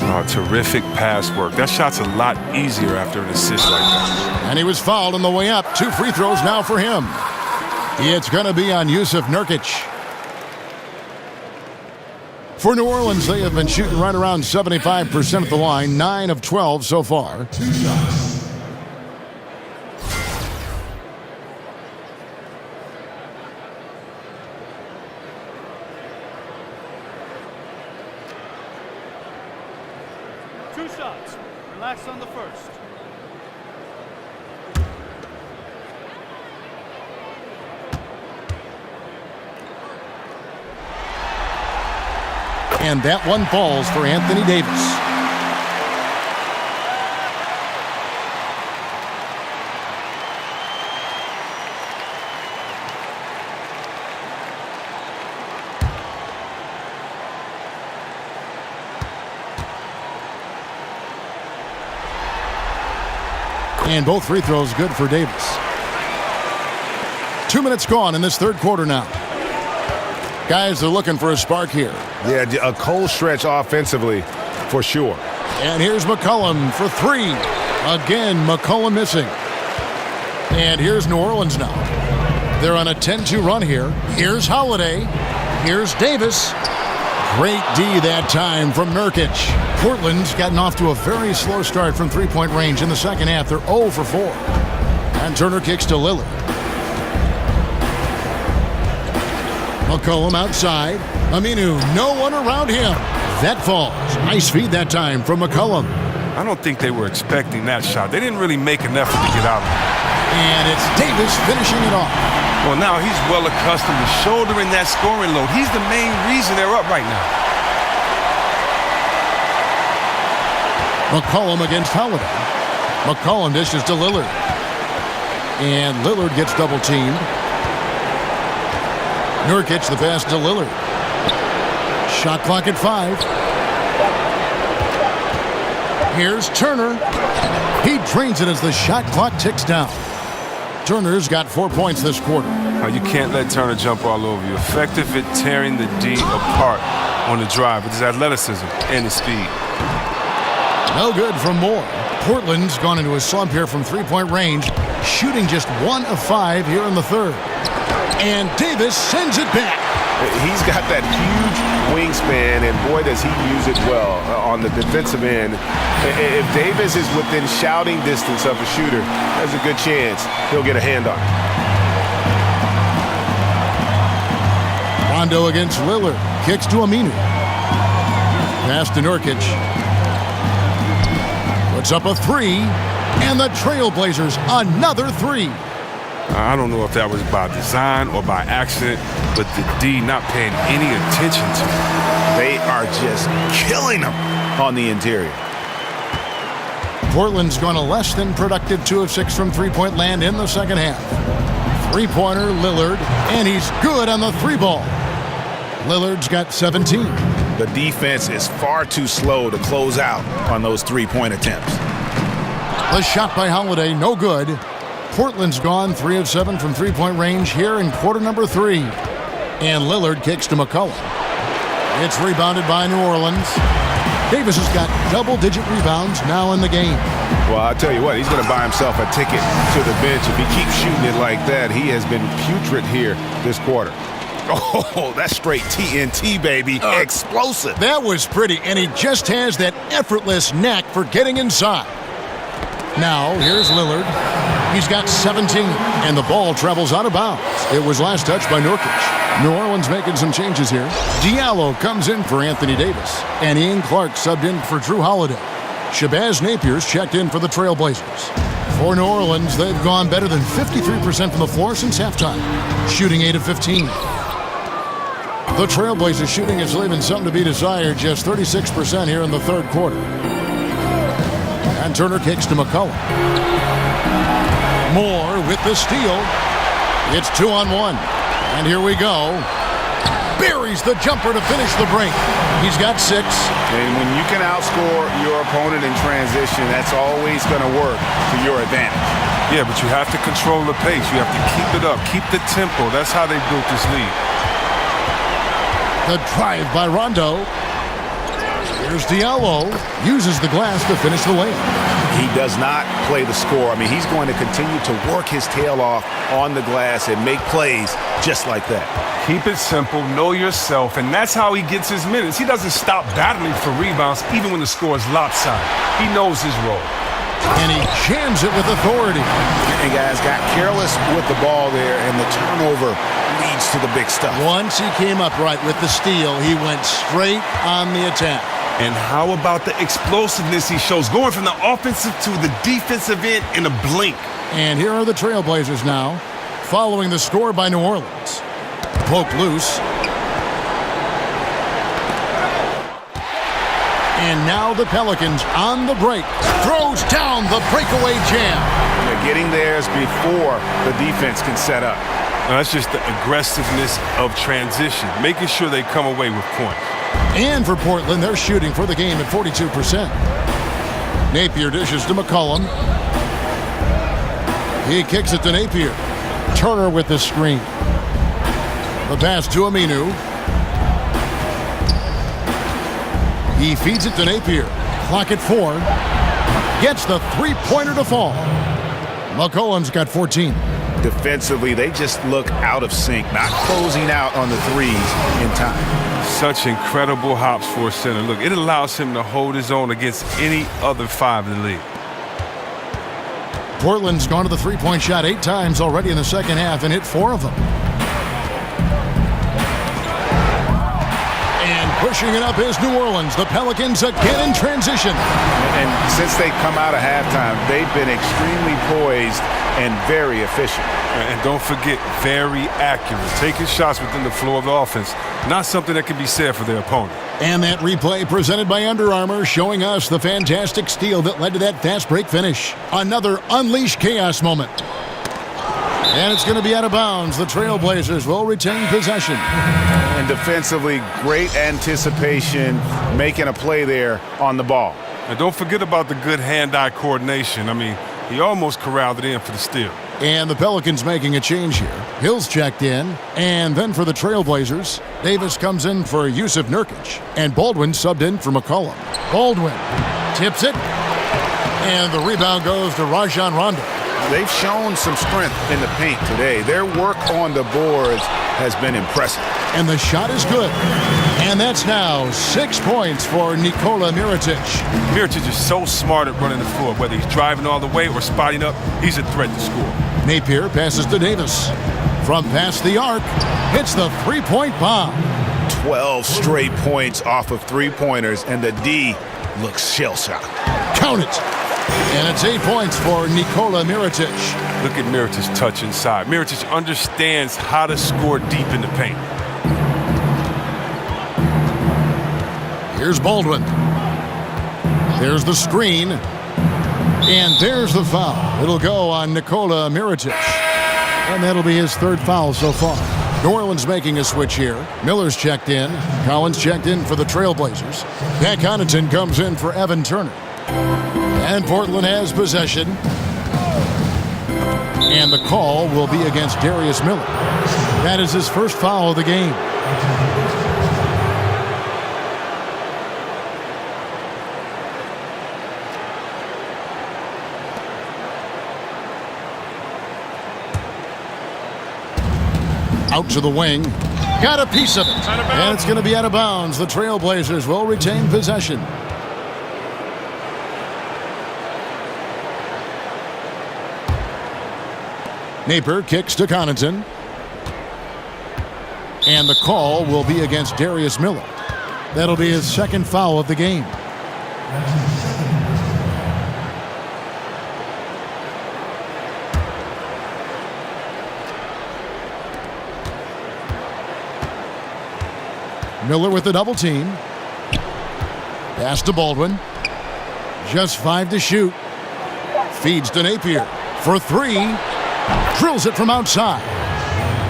Oh, terrific pass work. That shot's a lot easier after an assist like that.
And he was fouled on the way up. 2 free throws now for him. It's going to be on Yusuf Nurkic. For New Orleans, they have been shooting right around 75% at the line. 9 of 12 so far.
Two shots. Relax on the first.
And that one falls for Anthony Davis. And both free throws good for Davis. 2 minutes gone in this third quarter now. Guys are looking for a spark here.
Yeah, a cold stretch offensively for sure.
And here's McCollum for 3. Again, McCollum missing. And here's New Orleans now. They're on a 10-2 run here. Here's Holiday. Here's Davis. Great D that time from Nurkic. Portland's gotten off to a very slow start from three-point range in the second half. They're 0 for 4. And Turner kicks to Lillard. McCollum outside. Aminu, no one around him. That falls. Nice feed that time from McCollum.
I don't think they were expecting that shot. They didn't really make an effort to get out of it.
And it's Davis finishing it off.
Well, now he's well accustomed to shouldering that scoring load. He's the main reason they're up right now.
McCollum against Holiday. McCollum dishes to Lillard. And Lillard gets double-teamed. Nurkic the pass to Lillard. Shot clock at 5. Here's Turner. He drains it as the shot clock ticks down. Turner's got 4 points this quarter.
You can't let Turner jump all over you. Effective at tearing the D apart on the drive with his athleticism and his speed.
No good from Moore. Portland's gone into a slump here from three-point range, shooting just 1 of 5 here in the third. And Davis sends it back.
He's got that huge wingspan, and boy, does he use it well on the defensive end. If Davis is within shouting distance of a shooter, there's a good chance he'll get a hand on it.
Rondo against Lillard. Kicks to Aminu. Pass to Nurkic. Puts up a 3. And the Trailblazers another 3.
I don't know if that was by design or by accident, but the D not paying any attention to him.
They are just killing them on the interior.
Portland's gone a less than productive 2 of 6 from three-point land in the second half. Three-pointer Lillard, and he's good on the 3-ball. Lillard's got 17.
The defense is far too slow to close out on those three-point attempts.
The shot by Holiday, no good. Portland's gone 3 of 7 from three-point range here in quarter number 3. And Lillard kicks to McCollum. It's rebounded by New Orleans. Davis has got double-digit rebounds now in the game.
Well, I'll tell you what, he's going to buy himself a ticket to the bench. If he keeps shooting it like that, he has been putrid here this quarter. Oh, that's straight TNT, baby. Explosive.
That was pretty, and he just has that effortless knack for getting inside. Now, here's Lillard. He's got 17, and the ball travels out of bounds. It was last touched by Nurkic. New Orleans making some changes here. Diallo comes in for Anthony Davis, and Ian Clark subbed in for Drew Holiday. Shabazz Napier's checked in for the Trailblazers. For New Orleans, they've gone better than 53% from the floor since halftime, shooting 8 of 15. The Trailblazers shooting is leaving something to be desired, just 36% here in the third quarter. And Turner kicks to McCollum. Moore with the steal. It's 2-on-1. And here we go. Buries the jumper to finish the break. He's got 6.
And when you can outscore your opponent in transition, that's always going to work to your advantage.
Yeah, but you have to control the pace. You have to keep it up, keep the tempo. That's how they built this lead.
The drive by Rondo. Here's Diallo. Uses the glass to finish the lane.
He does not play the score. I mean, he's going to continue to work his tail off on the glass and make plays just like that.
Keep it simple, know yourself, and that's how he gets his minutes. He doesn't stop battling for rebounds even when the score is lopsided. He knows his role.
And he jams it with authority.
And guys got careless with the ball there, and the turnover leads to the big stuff.
Once he came upright with the steal, he went straight on the attack.
And how about the explosiveness he shows, going from the offensive to the defensive end in a blink.
And here are the Trailblazers now, following the score by New Orleans. Poked loose. And now the Pelicans on the break. Throws down the breakaway jam.
They're getting theirs before the defense can set up.
Now, that's just the aggressiveness of transition, making sure they come away with points.
And for Portland, they're shooting for the game at 42%. Napier dishes to McCollum. He kicks it to Napier. Turner with the screen. The pass to Aminu. He feeds it to Napier. Clock at 4. Gets the three-pointer to fall. McCollum's got 14.
Defensively, they just look out of sync, not closing out on the threes in time.
Such incredible hops for a center. Look, it allows him to hold his own against any other 5 in the league.
Portland's gone to the three-point shot 8 times already in the second half and hit 4 of them. And pushing it up is New Orleans. The Pelicans again in transition.
And since they come out of halftime, they've been extremely poised and very efficient.
And don't forget, very accurate. Taking shots within the flow of the offense. Not something that can be said for their opponent.
And that replay presented by Under Armour, showing us the fantastic steal that led to that fast break finish. Another unleash chaos moment. And it's going to be out of bounds. The Trailblazers will retain possession.
And defensively, great anticipation, making a play there on the ball.
And don't forget about the good hand-eye coordination. I mean, he almost corralled it in for the steal.
And the Pelicans making a change here. Hill's checked in. And then for the Trailblazers, Davis comes in for Yusuf Nurkic. And Baldwin subbed in for McCollum. Baldwin tips it. And the rebound goes to Rajon Rondo.
They've shown some strength in the paint today. Their work on the boards has been impressive.
And the shot is good. And that's now 6 points for Nikola Mirotic.
Mirotic is so smart at running the floor. Whether he's driving all the way or spotting up, he's a threat to score.
Napier passes to Davis. From past the arc, hits the three-point bomb.
12 straight points off of three-pointers, and the D looks shell-shocked.
Count it. And it's 8 points for Nikola Mirotic.
Look at Mirotic's touch inside. Mirotic understands how to score deep in the paint.
Here's Baldwin. There's the screen. And there's the foul. It'll go on Nikola Mirotic. And that'll be his third foul so far. New Orleans making a switch here. Miller's checked in. Collins checked in for the Trailblazers. Pat Connaughton comes in for Evan Turner. And Portland has possession. And the call will be against Darius Miller. That is his first foul of the game. Out to the wing. Got a piece of it. And it's going to be out of bounds. The Trailblazers will retain possession. Napier kicks to Connaughton. And the call will be against Darius Miller. That'll be his second foul of the game. Miller with the double team. Pass to Baldwin. Just 5 to shoot. Feeds to Napier for 3. Drills it from outside.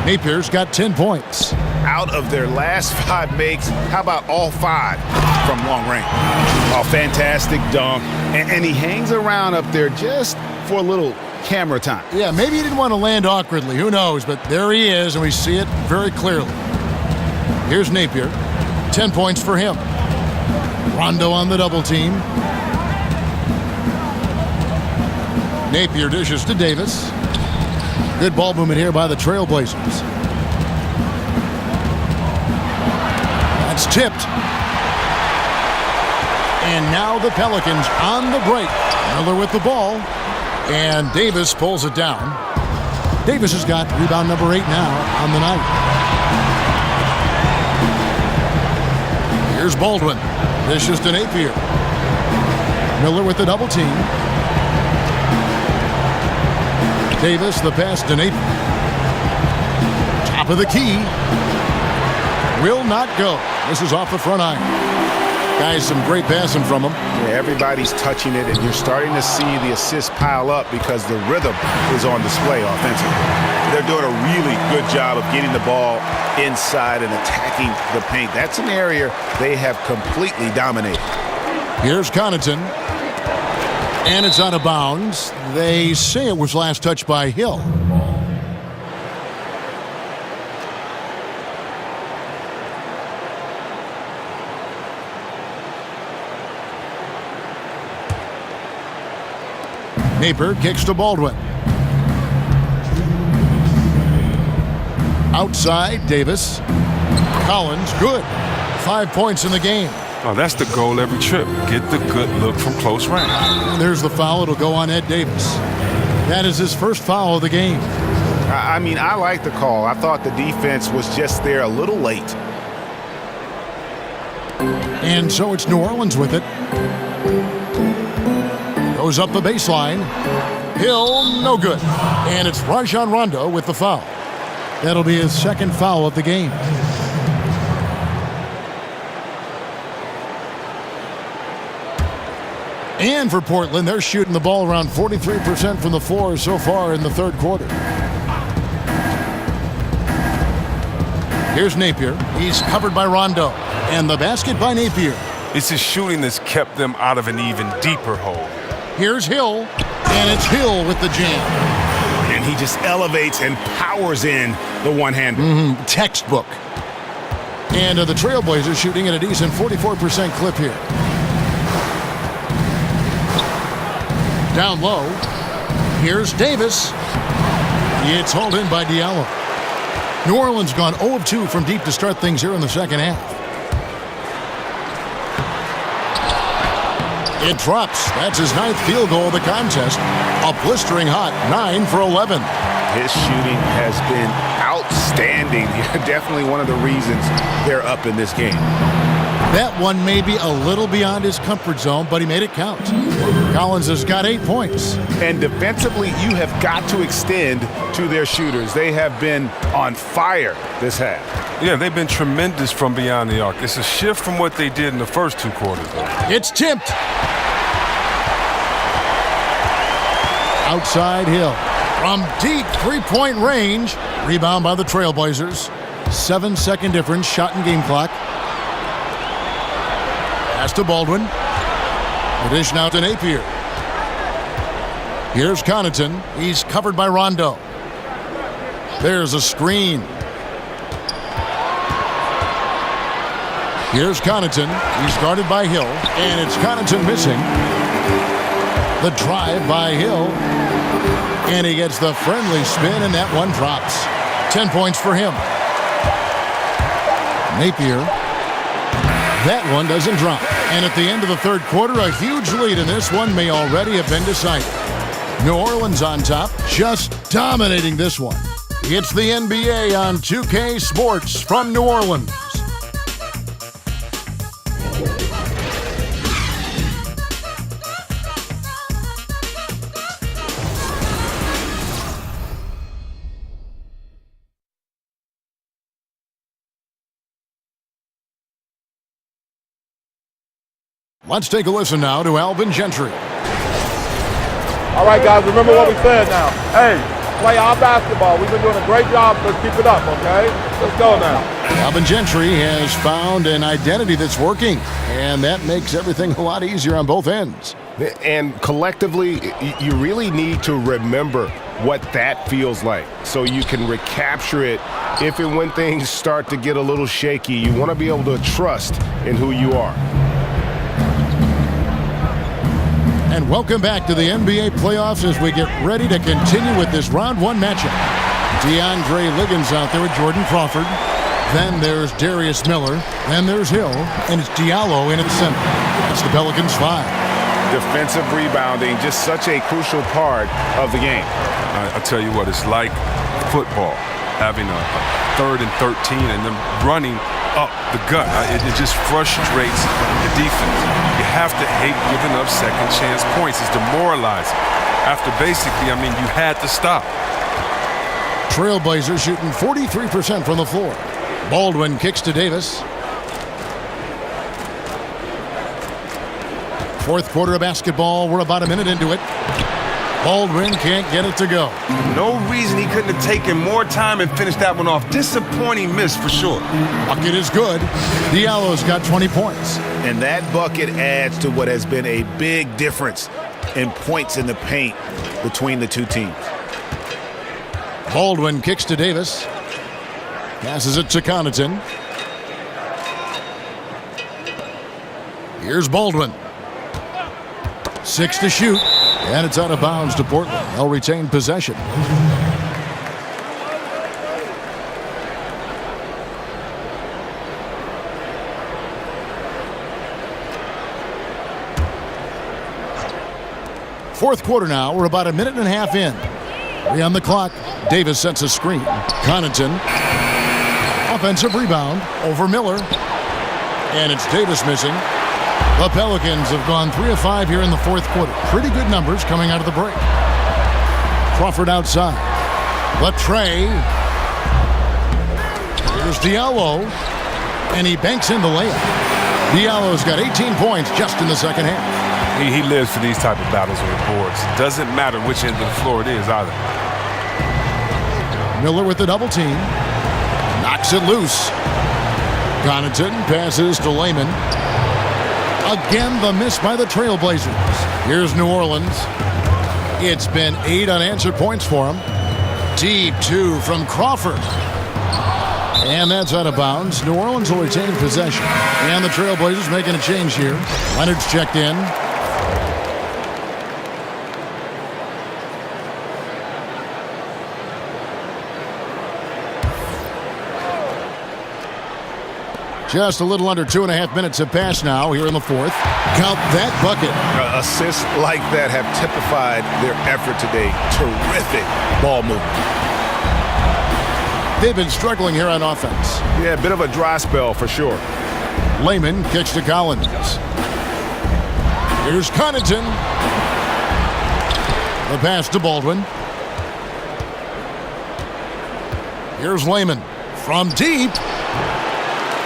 Napier's got 10 points.
Out of their last 5 makes, how about all 5 from long range? A fantastic dunk. And he hangs around up there just for a little camera time.
Yeah, maybe he didn't want to land awkwardly. Who knows? But there he is, and we see it very clearly. Here's Napier. 10 points for him. Rondo on the double team. Napier dishes to Davis. Good ball movement here by the Trailblazers. That's tipped. And now the Pelicans on the break. Miller with the ball. And Davis pulls it down. Davis has got rebound number 8 now on the night. Here's Baldwin. Dishes to Napier. Miller with the double team. Davis, the pass to Napier. Top of the key. Will not go. This is off the front iron. Guys, some great passing from him.
Yeah, everybody's touching it, and you're starting to see the assists pile up because the rhythm is on display offensively. They're doing a really good job of getting the ball inside and attacking the paint. That's an area they have completely dominated.
Here's Connaughton. And it's out of bounds. They say it was last touched by Hill. Napier kicks to Baldwin. Outside, Davis. Collins, good. 5 points in the game.
Oh, that's the goal every trip. Get the good look from close range.
And there's the foul. It'll go on Ed Davis. That is his first foul of the game.
I mean, I like the call. I thought the defense was just there a little late.
And so it's New Orleans with it. Goes up the baseline. Hill, no good. And it's Rajon Rondo with the foul. That'll be his second foul of the game. And for Portland, they're shooting the ball around 43% from the floor so far in the third quarter. Here's Napier. He's covered by Rondo. And the basket by Napier.
It's his shooting that's kept them out of an even deeper hole.
Here's Hill, and it's Hill with the jam.
And he just elevates and powers in the one-hander.
Textbook. And the Trailblazers shooting at a decent 44% clip here. Down low. Here's Davis. It's hauled in by Diallo. New Orleans gone 0 of 2 from deep to start things here in the second half. It drops. That's his 9th field goal of the contest. A blistering hot 9 for 11.
His shooting has been outstanding. Definitely one of the reasons they're up in this game.
That one may be a little beyond his comfort zone, but he made it count. Collins has got 8 points.
And defensively, you have got to extend to their shooters. They have been on fire this half.
Yeah, they've been tremendous from beyond the arc. It's a shift from what they did in the first 2 quarters, though.
It's tipped. Outside Hill. From deep 3-point range. Rebound by the Trailblazers. 7-second difference, shot and game clock. Pass to Baldwin. The dish now to Napier. Here's Connaughton. He's covered by Rondo. There's a screen. Here's Connaughton. He's guarded by Hill. And it's Connaughton missing. The drive by Hill. And he gets the friendly spin, and that one drops. 10 points for him. Napier. That one doesn't drop. And at the end of the third quarter, a huge lead in this one may already have been decided. New Orleans on top, just dominating this one. It's the NBA on 2K Sports from New Orleans. Let's take a listen now to Alvin Gentry.
All right, guys, remember what we said now. Hey, play our basketball. We've been doing a great job. Let's keep it up, okay? Let's go now.
Alvin Gentry has found an identity that's working, and that makes everything a lot easier on both ends.
And collectively, you really need to remember what that feels like so you can recapture it if and when things start to get a little shaky. You want to be able to trust in who you are.
And welcome back to the NBA playoffs as we get ready to continue with this round 1 matchup. DeAndre Liggins out there with Jordan Crawford. Then there's Darius Miller. Then there's Hill. And it's Diallo in at the center. That's the Pelicans 5.
Defensive rebounding, just such a crucial part of the game.
I tell you what, it's like football, having a 3rd and 13 and them running up the gut. It just frustrates the defense. You have to hate giving up second chance points. It's demoralizing. After basically, you had to stop.
Trailblazers shooting 43% from the floor. Baldwin kicks to Davis. Fourth quarter of basketball. We're about a minute into it. Baldwin can't get it to go.
No reason he couldn't have taken more time and finished that one off. Disappointing miss for sure.
Bucket is good. Diallo's got 20 points.
And that bucket adds to what has been a big difference in points in the paint between the two teams.
Baldwin kicks to Davis. Passes it to Connaughton. Here's Baldwin. 6 to shoot. And it's out of bounds to Portland. They'll retain possession. Fourth quarter now. We're about a minute and a half in. 3 on the clock. Davis sets a screen. Connaughton. Offensive rebound over Miller. And it's Davis missing. The Pelicans have gone 3 of 5 here in the fourth quarter. Pretty good numbers coming out of the break. Crawford outside. Latre. Here's Diallo. And he banks in the layup. Diallo's got 18 points just in the second half.
He lives for these type of battles on the boards. Doesn't matter which end of the floor it is either.
Miller with the double team. Knocks it loose. Connaughton passes to Layman. Again, the miss by the Trailblazers. Here's New Orleans. It's been 8 unanswered points for them. Deep 2 from Crawford. And that's out of bounds. New Orleans will retain possession. And the Trailblazers making a change here. Leonard's checked in. Just a little under 2.5 minutes have passed now here in the fourth. Count that bucket.
Assists like that have typified their effort today. Terrific ball movement.
They've been struggling here on offense.
Yeah, a bit of a dry spell for sure.
Layman kicks to Collins. Here's Connaughton. The pass to Baldwin. Here's Layman from deep.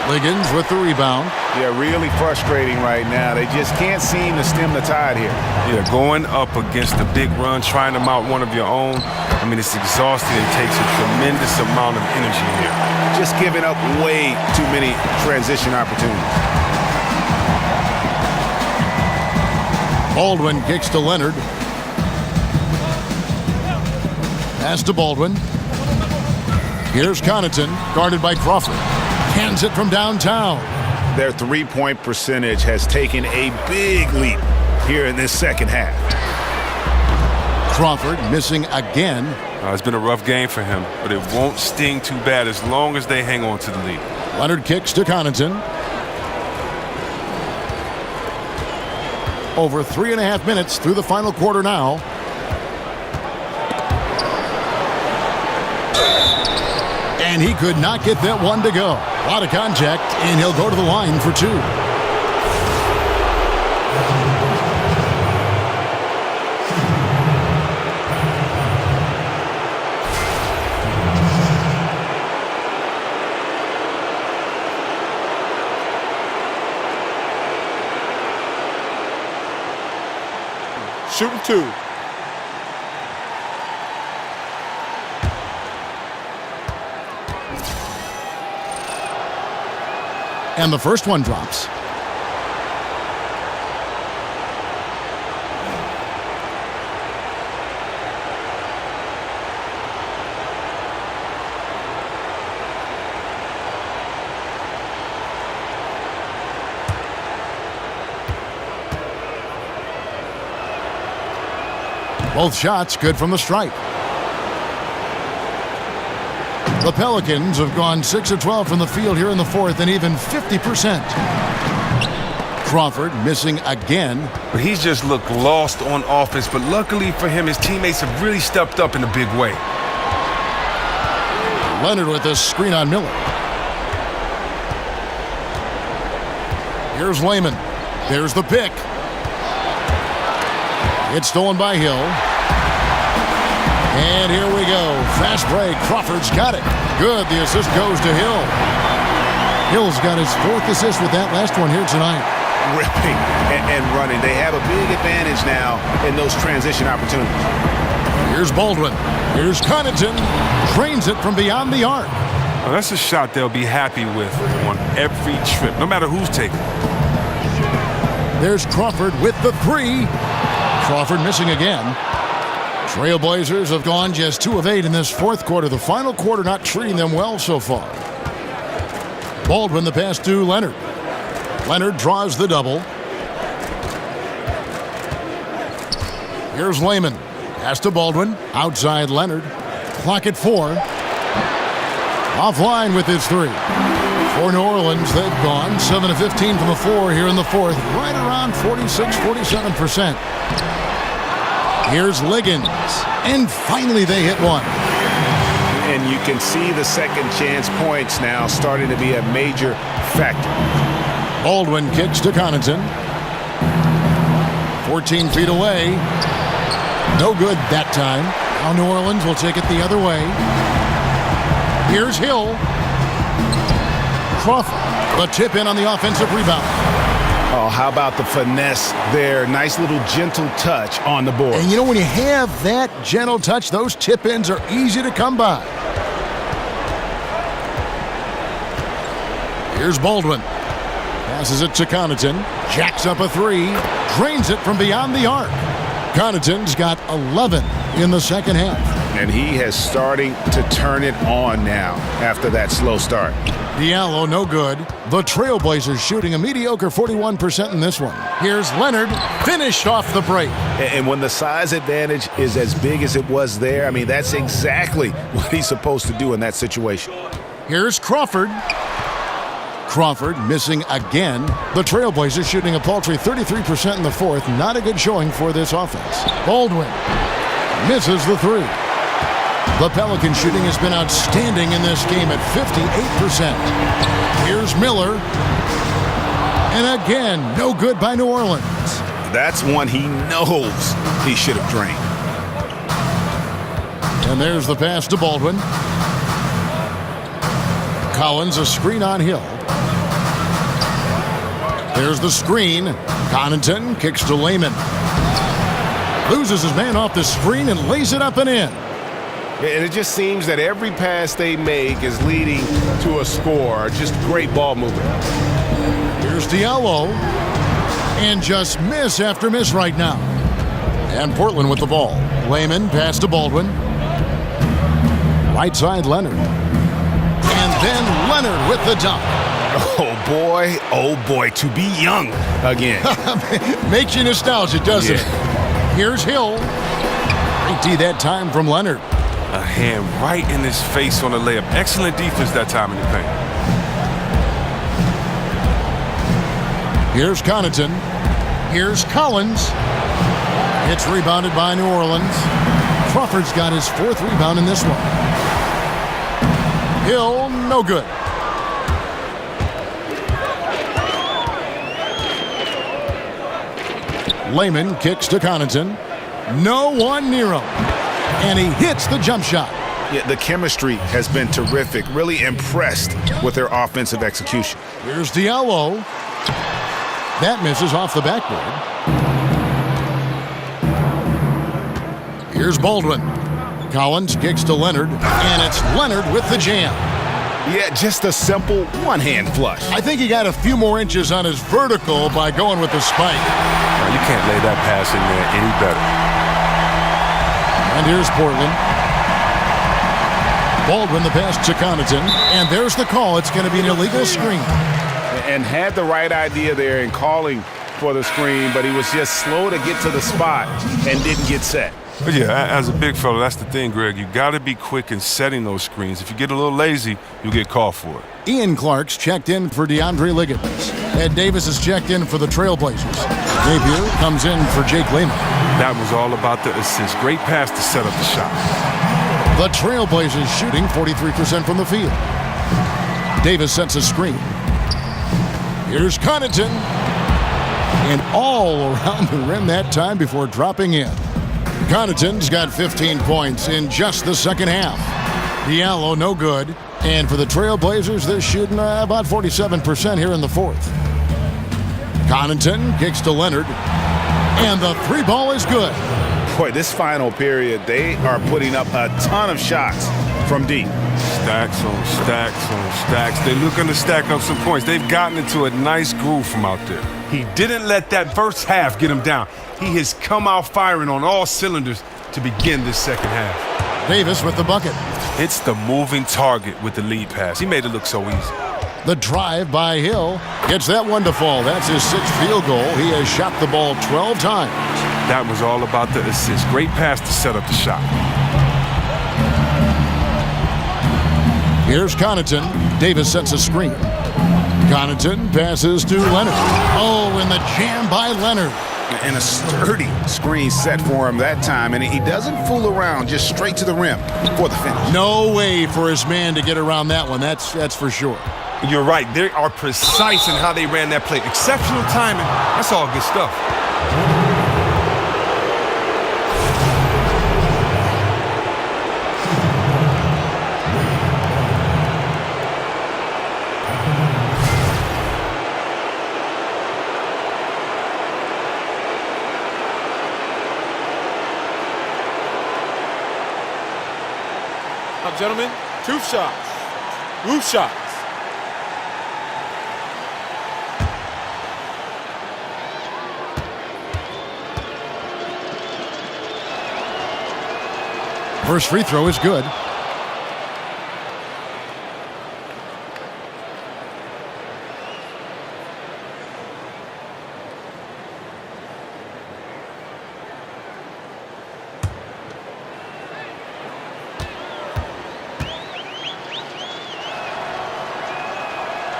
Liggins with the rebound.
Yeah, really frustrating right now. They just can't seem to stem the tide here.
Yeah, going up against a big run, trying to mount one of your own. I mean, it's exhausting. It takes a tremendous amount of energy here.
Just giving up way too many transition opportunities.
Baldwin kicks to Leonard. Pass to Baldwin. Here's Connaughton, guarded by Crawford. Hands it from downtown.
Their three-point percentage has taken a big leap here in this second half.
Crawford missing again.
It's been a rough game for him, but it won't sting too bad as long as they hang on to the lead.
Leonard kicks to Connaughton. Over 3.5 minutes through the final quarter now. And he could not get that one to go. A lot of contact, and he'll go to the line for 2.
Shooting 2.
And the first one drops. Both shots good from the stripe. The Pelicans have gone 6 of 12 from the field here in the fourth and even 50%. Crawford missing again.
But he's just looked lost on offense. But luckily for him, his teammates have really stepped up in a big way.
Leonard with a screen on Miller. Here's Layman. There's the pick. It's stolen by Hill. And here we go. Fast break. Crawford's got it. Good. The assist goes to Hill. Hill's got his 4th assist with that last one here tonight.
Ripping and running. They have a big advantage now in those transition opportunities.
Here's Baldwin. Here's Connaughton. Trains it from beyond the arc.
Well, that's a shot they'll be happy with on every trip, no matter who's taking it.
There's Crawford with the 3. Crawford missing again. Trailblazers have gone just 2 of 8 in this fourth quarter. The final quarter not treating them well so far. Baldwin the pass to Leonard. Leonard draws the double. Here's Layman. Pass to Baldwin. Outside Leonard. Clock at 4. Offline with his 3. For New Orleans, they've gone 7 of 15 from the 4 here in the fourth. Right around 46-47%. Here's Liggins. And finally they hit one.
And you can see the second chance points now starting to be a major factor.
Baldwin kicks to Connaughton. 14 feet away. No good that time. Now New Orleans will take it the other way. Here's Hill. Crawford. The tip in on the offensive rebound.
Oh, how about the finesse there? Nice little gentle touch on the board.
And you know, when you have that gentle touch, those tip-ins are easy to come by. Here's Baldwin. Passes it to Connaughton. Jacks up a three. Drains it from beyond the arc. Connaughton's got 11 in the second half.
And he has starting to turn it on now after that slow start.
Diallo, no good. The Trailblazers shooting a mediocre 41% in this one. Here's Leonard, finished off the break.
And when the size advantage is as big as it was there, I mean, that's exactly what he's supposed to do in that situation.
Here's Crawford. Crawford missing again. The Trailblazers shooting a paltry 33% in the fourth. Not a good showing for this offense. Baldwin misses the three. The Pelican shooting has been outstanding in this game at 58%. Here's Miller. And again, no good by New Orleans.
That's one he knows he should have drained.
And there's the pass to Baldwin. Collins, a screen on Hill. There's the screen. Connaughton kicks to Layman. Loses his man off the screen and lays it up and in.
And it just seems that every pass they make is leading to a score. Just great ball movement.
Here's Diallo. And just miss after miss right now. And Portland with the ball. Layman pass to Baldwin. Right side Leonard. And then Leonard with the dunk.
Oh boy, to be young again.
Makes you nostalgic, doesn't it? Here's Hill. Great D that time from Leonard.
A hand right in his face on the layup. Excellent defense that time in the paint.
Here's Connaughton. Here's Collins. It's rebounded by New Orleans. Crawford's got his fourth rebound in this one. Hill, no good. Layman kicks to Connaughton. No one near him. And he hits the jump shot.
Yeah, the chemistry has been terrific. Really impressed with their offensive execution.
Here's Diallo. That misses off the backboard. Here's Baldwin. Collins kicks to Leonard. And it's Leonard with the jam.
Yeah, just a simple one-hand flush.
I think he got a few more inches on his vertical by going with the spike.
Now, you can't lay that pass in there any better.
And here's Portland. Baldwin the pass to Connaughton. And there's the call. It's going to be an illegal screen.
And had the right idea there in calling for the screen, but he was just slow to get to the spot and didn't get set.
But yeah, as a big fella, that's the thing, Greg. You got to be quick in setting those screens. If you get a little lazy, you get called for it.
Ian Clark's checked in for DeAndre Liggins. Ed Davis is checked in for the Trailblazers. Napier comes in for Jake Layman.
That was all about the assist. Great pass to set up the shot.
The Trailblazers shooting 43% from the field. Davis sets a screen. Here's Connaughton. And all around the rim that time before dropping in. Connaughton's got 15 points in just the second half. Diallo, no good. And for the Trailblazers, they're shooting about 47% here in the fourth. Connaughton kicks to Leonard. And the three ball is good.
Boy, this final period, they are putting up a ton of shots from deep.
Stacks on stacks on stacks. They're looking to stack up some points. They've gotten into a nice groove from out there. He didn't let that first half get him down. He has come out firing on all cylinders to begin this second half.
Davis with the bucket.
It's the moving target with the lead pass. He made it look so easy.
The drive by Hill gets that one to fall. That's his sixth field goal. He has shot the ball 12 times.
That was all about the assist. Great pass to set up the shot.
Here's Connaughton. Davis sets a screen. Connaughton passes to Leonard. Oh, and the jam by Leonard.
And a sturdy screen set for him that time. And he doesn't fool around, just straight to the rim for the finish.
No way for his man to get around that one. That's for sure.
You're right. They are precise in how they ran that play. Exceptional timing. That's all good stuff.
Gentlemen, two shots. Roof shots.
First free throw is good.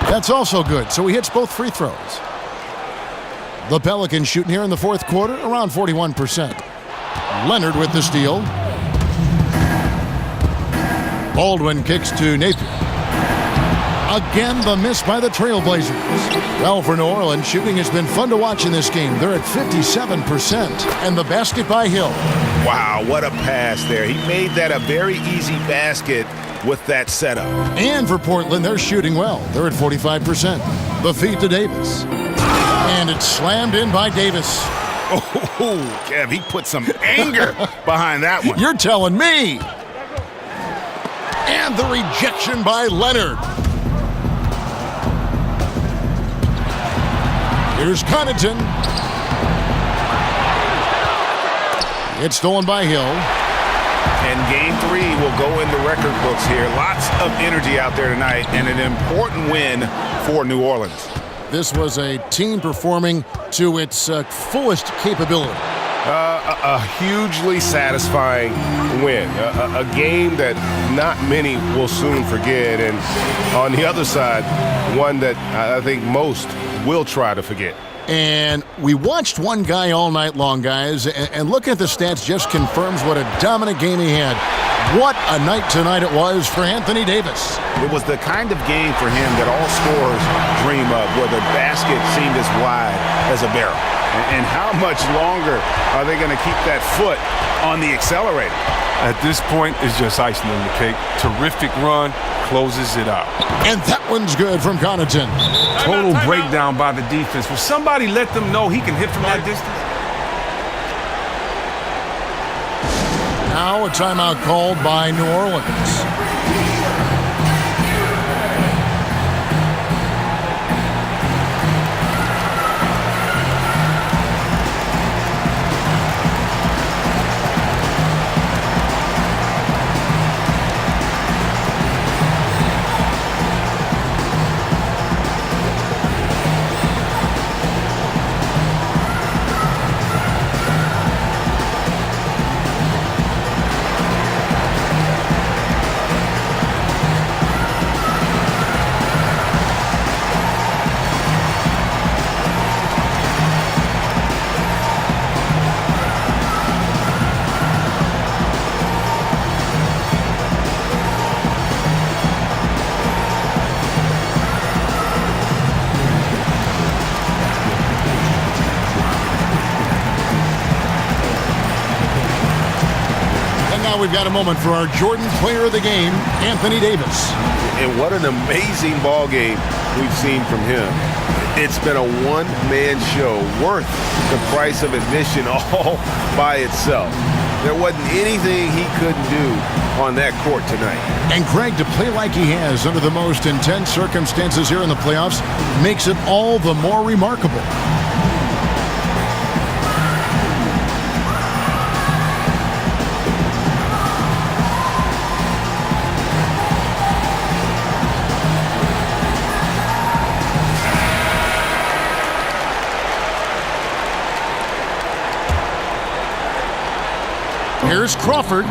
That's also good, so he hits both free throws. The Pelicans shooting here in the fourth quarter, around 41%. Leonard with the steal. Baldwin kicks to Napier. Again, the miss by the Trailblazers. Well, for New Orleans, shooting has been fun to watch in this game. They're at 57%. And the basket by Hill.
Wow, what a pass there. He made that a very easy basket with that setup.
And for Portland, they're shooting well. They're at 45%. The feed to Davis. And it's slammed in by Davis.
Oh, Kev, he put some anger behind that one.
You're telling me. And the rejection by Leonard. Here's Connaughton. It's stolen by Hill.
And game 3 will go in the record books here. Lots of energy out there tonight and an important win for New Orleans.
This was a team performing to its fullest capability.
A hugely satisfying win. A game that not many will soon forget. And on the other side, one that I think most will try to forget.
And we watched one guy all night long, guys, and looking at the stats just confirms what a dominant game he had. What a night tonight it was for Anthony Davis.
It was the kind of game for him that all scorers dream of, where the basket seemed as wide as a barrel. And how much longer are they going to keep that foot on the accelerator?
At this point, it's just icing on the cake. Terrific run, closes it out.
And that one's good from Connaughton.
Total breakdown by the defense. Will somebody let them know he can hit from that distance?
Now a timeout called by New Orleans. We've got a moment for our Jordan Player of the Game, Anthony Davis.
And what an amazing ball game we've seen from him. It's been a one-man show worth the price of admission all by itself. There wasn't anything he couldn't do on that court tonight.
And Greg, to play like he has under the most intense circumstances here in the playoffs makes it all the more remarkable. Here's Crawford.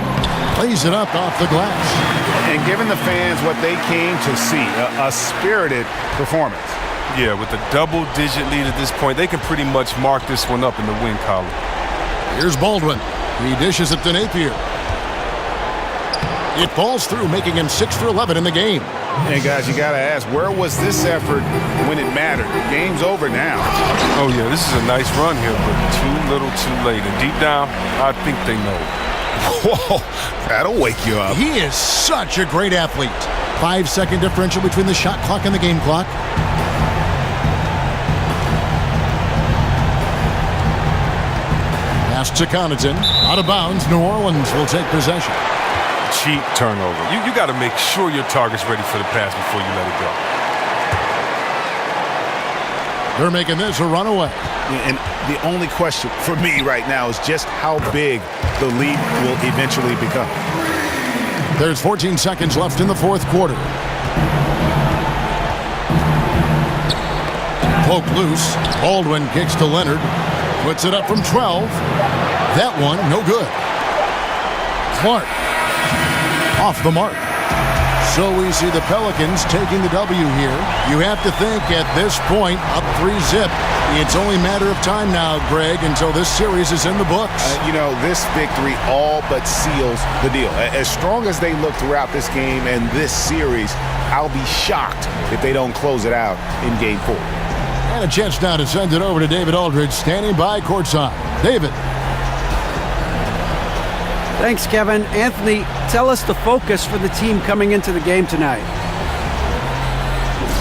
Plays it up off the glass.
And giving the fans what they came to see, a spirited performance.
Yeah, with a double-digit lead at this point, they can pretty much mark this one up in the win column.
Here's Baldwin. He dishes it to Napier. It falls through, making him 6 for 11 in the game.
And guys, you got to ask, where was this effort when it mattered? The game's over now.
Oh, yeah, this is a nice run here, but too little too late. And deep down, I think they know.
Whoa, that'll wake you up.
He is such a great athlete. 5-second differential between the shot clock and the game clock. Pass to Connaughton. Out of bounds. New Orleans will take possession.
Cheap turnover. You got to make sure your target's ready for the pass before you let it go.
They're making this a runaway.
And the only question for me right now is just how big the lead will eventually become.
There's 14 seconds left in the fourth quarter. Poke loose. Baldwin kicks to Leonard. Puts it up from 12. That one, no good. Clark. Off the mark. So we see the Pelicans taking the W here. You have to think at this point, up 3-zip. It's only a matter of time now, Greg, until this series is in the books.
This victory all but seals the deal. As strong as they look throughout this game and this series, I'll be shocked if they don't close it out in Game 4.
And a chance now to send it over to David Aldridge, standing by courtside. David.
Thanks, Kevin. Anthony, tell us the focus for the team coming into the game tonight.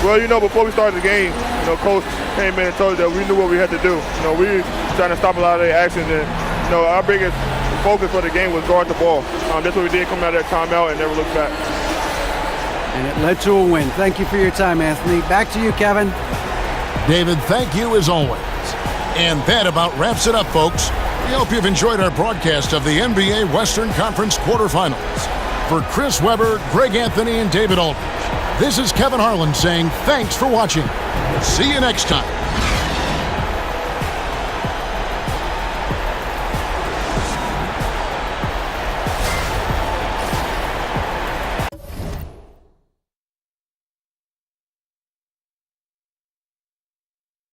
Well, before we started the game, Coach came in and told us that we knew what we had to do. We were trying to stop a lot of their actions, and our biggest focus for the game was guard the ball. That's what we did coming out of that timeout and never looked back.
And it led to a win. Thank you for your time, Anthony. Back to you, Kevin.
David, thank you as always. And that about wraps it up, folks. We hope you've enjoyed our broadcast of the NBA Western Conference quarterfinals. For Chris Webber, Greg Anthony, and David Aldridge, this is Kevin Harlan saying thanks for watching. See you next time.